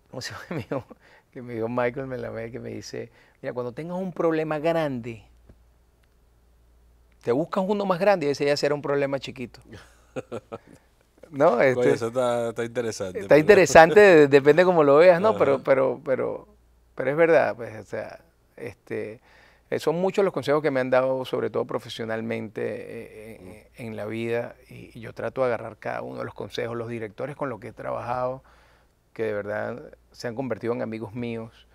¿cómo se llama? Que me dijo Michael Melamed, que me dice, mira, cuando tengas un problema grande, te buscas uno más grande y ese ya será un problema chiquito. ¿No? Oye, eso está interesante. Está interesante, depende cómo lo veas, ¿no? Pero es verdad, pues, o sea, son muchos los consejos que me han dado, sobre todo profesionalmente, en la vida, y yo trato de agarrar cada uno de los consejos. Los directores con los que he trabajado, que de verdad se han convertido en amigos míos,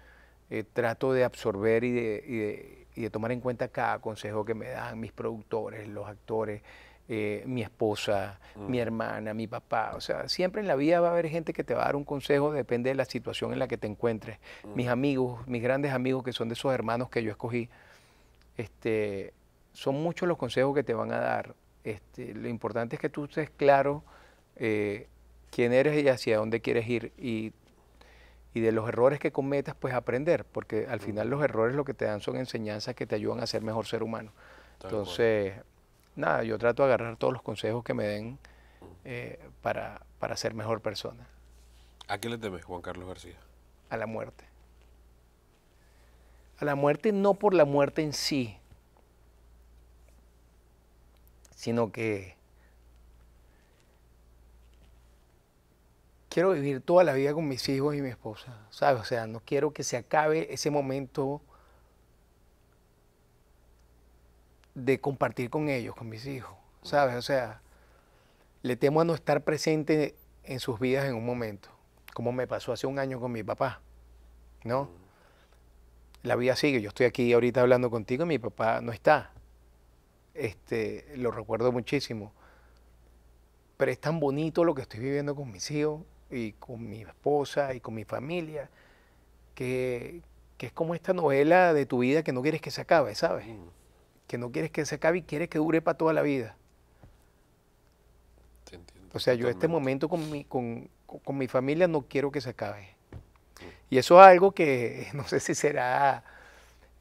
trato de absorber y de tomar en cuenta cada consejo que me dan mis productores, los actores, mi esposa, mi hermana, mi papá. O sea, siempre en la vida va a haber gente que te va a dar un consejo, depende de la situación en la que te encuentres. Mis amigos, mis grandes amigos, que son de esos hermanos que yo escogí, son muchos los consejos que te van a dar. Lo importante es que tú estés claro quién eres y hacia dónde quieres ir, y de los errores que cometas, pues aprender, porque al final los errores lo que te dan son enseñanzas que te ayudan a ser mejor ser humano. Entonces, nada, yo trato de agarrar todos los consejos que me den para ser mejor persona. ¿A qué le temes, Juan Carlos García? A la muerte. A la muerte, no por la muerte en sí, sino que quiero vivir toda la vida con mis hijos y mi esposa, ¿sabes? O sea, no quiero que se acabe ese momento de compartir con ellos, con mis hijos, ¿sabes? O sea, le temo a no estar presente en sus vidas en un momento, como me pasó hace un año con mi papá, ¿no? la vida sigue. Yo estoy aquí ahorita hablando contigo y mi papá no está. Lo recuerdo muchísimo. Pero es tan bonito lo que estoy viviendo con mis hijos y con mi esposa y con mi familia, que es como esta novela de tu vida que no quieres que se acabe, ¿sabes? Que no quieres que se acabe y quieres que dure para toda la vida. Te entiendo O sea, yo este totalmente. momento con mi familia no quiero que se acabe. Y eso es algo que no sé si será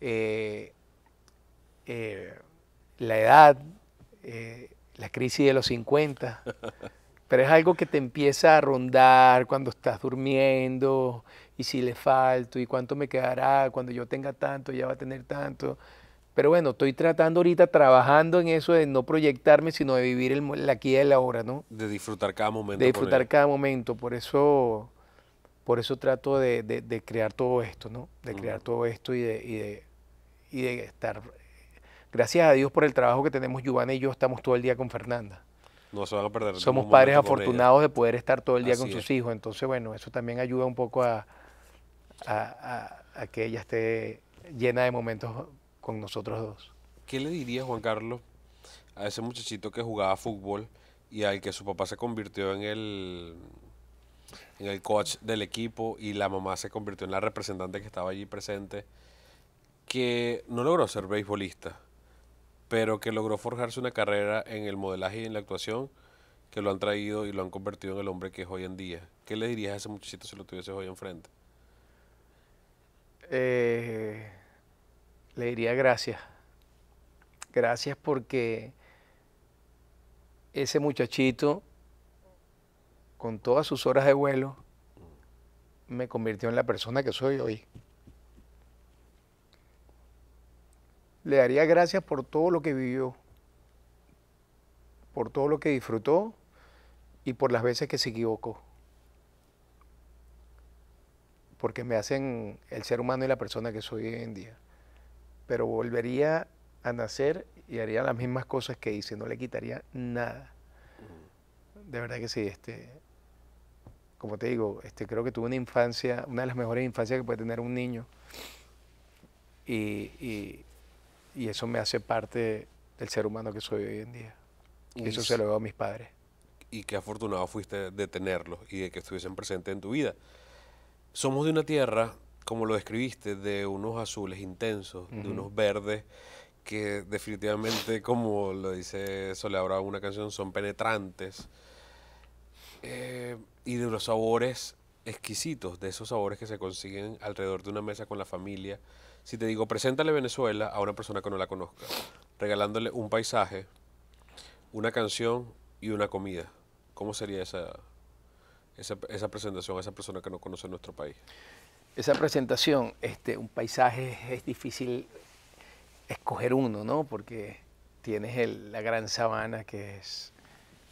eh, eh, la edad, la crisis de los 50, pero es algo que te empieza a rondar cuando estás durmiendo, y si le falto, y cuánto me quedará, cuando yo tenga tanto, ya va a tener tanto. Pero bueno, estoy tratando ahorita, trabajando en eso de no proyectarme, sino de vivir el aquí y el ahora, ¿no? De disfrutar cada De momento con disfrutar ellos. cada momento. Por eso trato de crear todo esto, ¿no? De crear todo esto y de estar. Gracias a Dios por el trabajo que tenemos, Giovanna y yo estamos todo el día con Fernanda. No se van a perder Somos ningún padres momento con ella. afortunados de poder estar todo el día con Así es. sus hijos. Entonces, bueno, eso también ayuda un poco a que ella esté llena de momentos con nosotros dos. ¿Qué le diría Juan Carlos a ese muchachito que jugaba fútbol y al que su papá se convirtió en el coach del equipo y la mamá se convirtió en la representante que estaba allí presente, que no logró ser beisbolista, pero que logró forjarse una carrera en el modelaje y en la actuación, que lo han traído y lo han convertido en el hombre que es hoy en día? ¿Qué le dirías a ese muchachito si lo tuvieses hoy enfrente? Eh, Le diría gracias. Gracias porque ese muchachito, con todas sus horas de vuelo, me convirtió en la persona que soy hoy. Le daría gracias por todo lo que vivió, por todo lo que disfrutó y por las veces que se equivocó, porque me hacen el ser humano y la persona que soy hoy en día. Pero volvería a nacer y haría las mismas cosas que hice, no le quitaría nada. De verdad que sí, como te digo, creo que tuve una infancia, una de las mejores infancias que puede tener un niño, y, y- y eso me hace parte del ser humano que soy hoy en día. Y Y, eso se lo debo a mis padres. y qué afortunado fuiste de tenerlos y de que estuviesen presentes en tu vida. Somos de una tierra, como lo describiste, de unos azules intensos, de unos verdes que definitivamente, como lo dice Soledad Bravo en una canción, son penetrantes, y de los sabores exquisitos, de esos sabores que se consiguen alrededor de una mesa con la familia. Si te digo, preséntale Venezuela a una persona que no la conozca, regalándole un paisaje, una canción y una comida, ¿cómo sería esa presentación a esa persona que no conoce nuestro país? Esa presentación, un paisaje es difícil escoger uno, ¿no? Porque tienes la gran sabana que es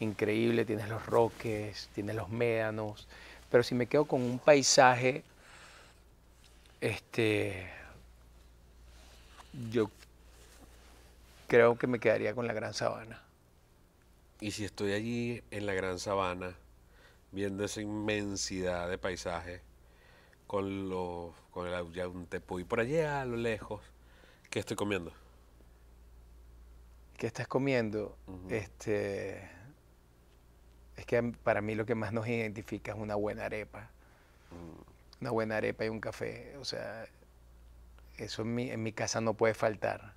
increíble, tienes los roques, tienes los médanos, pero si me quedo con un paisaje, yo creo que me quedaría con la gran sabana. Y si estoy allí en la gran sabana, viendo esa inmensidad de paisaje, con el Aullantepuy por allá a lo lejos, ¿qué estoy comiendo? ¿Qué estás comiendo? Es que para mí lo que más nos identifica es una buena arepa. Una buena arepa y un café. O sea, eso en mi casa no puede faltar.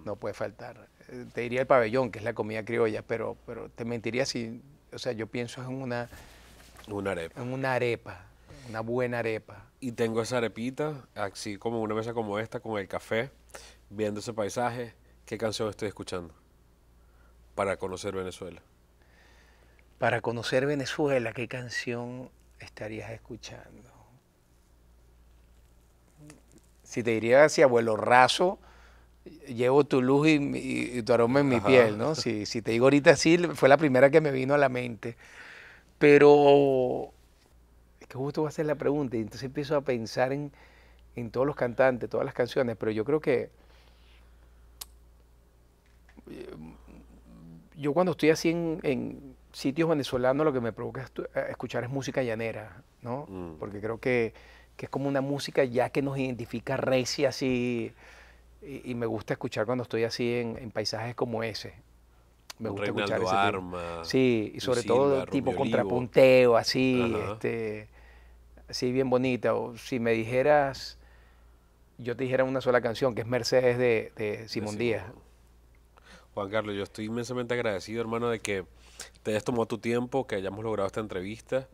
No puede faltar. Te diría el pabellón, que es la comida criolla, pero te mentiría si, o sea, yo pienso Una arepa. en una arepa, una buena arepa. Y tengo esa arepita, así como una mesa como esta, con el café, viendo ese paisaje. ¿Qué canción estoy escuchando para conocer Venezuela? Para conocer Venezuela, ¿qué canción estarías escuchando? Si te diría hacia Abuelo Raso, llevo tu luz y tu aroma en mi piel, Ajá. ¿no? Si te digo ahorita sí, fue la primera que me vino a la mente. Pero es que justo va a hacer la pregunta y entonces empiezo a pensar en todos los cantantes, todas las canciones, pero yo creo que yo cuando estoy así en sitios venezolanos lo que me provoca escuchar es música llanera, ¿no? Porque creo que que es como una música ya que nos identifica recia así, y me gusta escuchar cuando estoy así en paisajes como ese. Me Un gusta escuchar Reinaldo ese tipo. Arma, Sí, y Luis sobre Silva, todo Romeo tipo Olivo. contrapunteo, así, Ajá. así bien bonita. O si me dijeras, yo te dijera una sola canción, que es Mercedes de Simón Díaz. Decimos, Juan Carlos, yo estoy inmensamente agradecido, hermano, de que te hayas tomado tu tiempo, que hayamos logrado esta entrevista,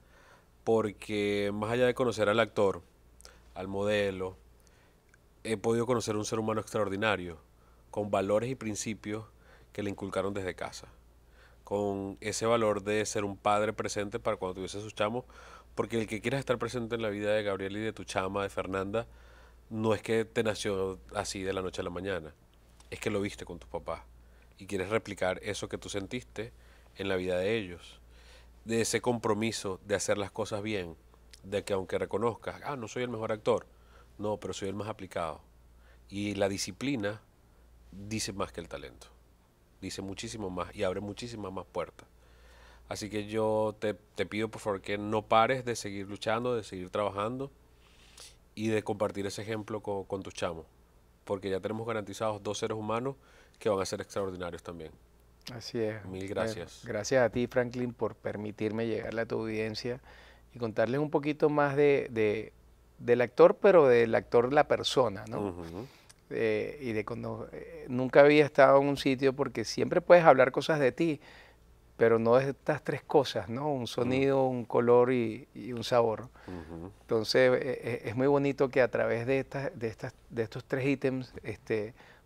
porque más allá de conocer al actor, al modelo, he podido conocer un ser humano extraordinario, con valores y principios que le inculcaron desde casa, con ese valor de ser un padre presente para cuando tuviese sus chamos, porque el que quieras estar presente en la vida de Gabriel y de tu chama, de Fernanda, no es que te nació así de la noche a la mañana, es que lo viste con tus papás y quieres replicar eso que tú sentiste en la vida de ellos, de ese compromiso de hacer las cosas bien, de que aunque reconozcas, no soy el mejor actor, no, pero soy el más aplicado. Y la disciplina dice más que el talento, dice muchísimo más y abre muchísimas más puertas. Así que yo te pido por favor que no pares de seguir luchando, de seguir trabajando y de compartir ese ejemplo con tus chamos, porque ya tenemos garantizados 2 seres humanos que van a ser extraordinarios también. Así es. Mil Bueno, gracias. gracias a ti, Franklin, por permitirme llegarle a tu audiencia y contarles un poquito más del actor, pero del actor la persona, ¿no? Ujú. Y de cuando nunca había estado en un sitio, porque siempre puedes hablar cosas de ti, pero no de estas 3 cosas, ¿no? Un sonido, un color y un sabor. Ujú. Entonces, es muy bonito que a través de estos 3 ítems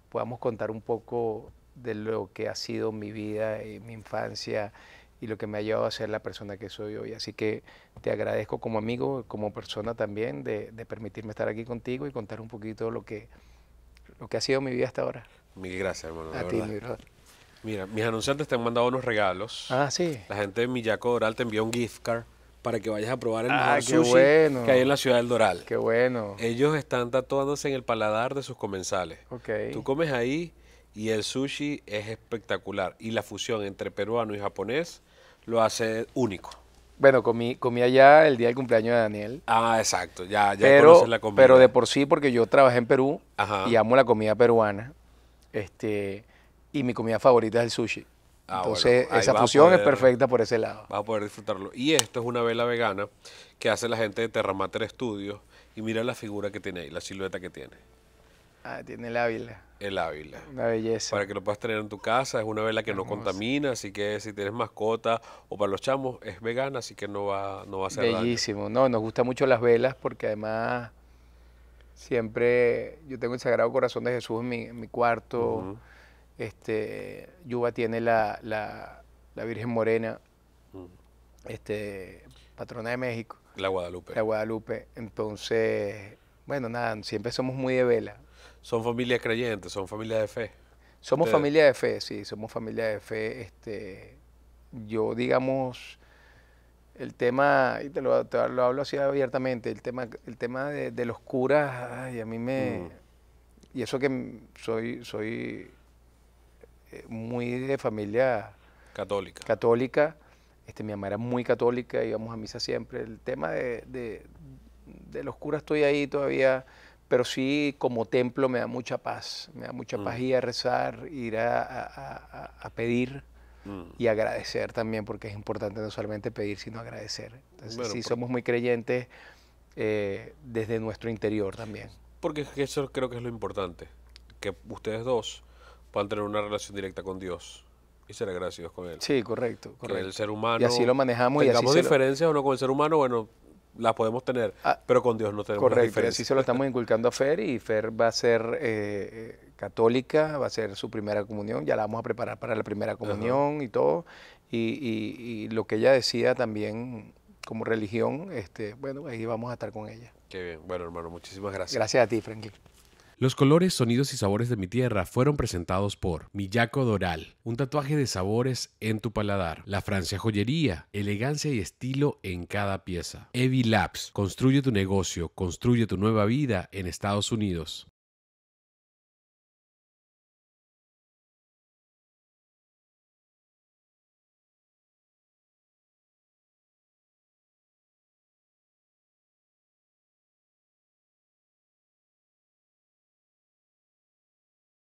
podamos contar un poco de lo que ha sido mi vida y mi infancia y lo que me ha llevado a ser la persona que soy hoy. Así que te agradezco como amigo, como persona también, de permitirme estar aquí contigo y contar un poquito lo que ha sido mi vida hasta ahora. Mil gracias, hermano, de A ti, verdad. mi brother. Mira, mis anunciantes te han mandado unos regalos. Ah, sí. La gente de Millaco Doral te envió un gift card para que vayas a probar el Ah, mejor qué sushi bueno. que hay en la ciudad del Doral. Qué bueno. Ellos están tatuándose en el paladar de sus comensales. Ok. Tú comes ahí y el sushi es espectacular. Y la fusión entre peruano y japonés lo hace único. Bueno, comí allá el día del cumpleaños de Daniel. Ah, exacto. Ya Pero, conoces la comida. pero de por sí, porque yo trabajé en Perú Ajá. y amo la comida peruana, y mi comida favorita es el sushi. Ah, Entonces, bueno, ahí esa vas a fusión es poder- perfecta por ese lado. Vas a poder disfrutarlo. Y esto es una vela vegana que hace la gente de Terramater Studios. Y mira la figura que tiene ahí, la silueta que tiene. Ah, tiene el Ávila, El Ávila. una belleza. Para que lo puedas tener en tu casa. Es una vela que no Hermosa. contamina, así que si tienes mascota o para los chamos es vegana, así que no va a hacer daño. Bellísimo. No, nos gustan mucho las velas porque además siempre yo tengo el Sagrado Corazón de Jesús en mi cuarto. Ujú. Yuba tiene la Virgen Morena, Ujú. patrona de México, La Guadalupe. la Guadalupe. Entonces, bueno, nada, siempre somos muy de vela. Son familias creyentes, son familias de fe. Somos Ustedes. familia de fe, sí, somos familia de fe. Yo, digamos, el tema, y te lo hablo así abiertamente, el tema de los curas, ay, a mí me... Y eso que soy muy de familia Católica. católica, mi mamá era muy católica, íbamos a misa siempre. El tema de los curas estoy ahí todavía, pero sí como templo me da mucha paz ir a rezar, ir a pedir Mm. y agradecer también, porque es importante no solamente pedir, sino agradecer. Entonces Bueno, sí por- somos muy creyentes desde nuestro interior también. Porque eso creo que es lo importante. Que ustedes dos puedan tener una relación directa con Dios y ser agradecidos con Él. Sí, correcto, Que correcto. el ser humano. Y así lo manejamos y así Tengamos se lo- diferencias o no con el ser humano, bueno, las podemos tener, Ah, pero con Dios no tenemos las Correcto, y así diferencias. se lo estamos inculcando a Fer, y Fer va a ser católica, va a ser su primera comunión, ya la vamos a preparar para la primera comunión y todo, y lo que ella decida también como religión, bueno, ahí vamos a estar con ella. Qué bien. Bueno, hermano, muchísimas gracias. Gracias a ti, Franklin. Los colores, sonidos y sabores de mi tierra fueron presentados por Millaco Doral, un tatuaje de sabores en tu paladar. La Francia Joyería, elegancia y estilo en cada pieza. Evi Labs, construye tu negocio, construye tu nueva vida en Estados Unidos.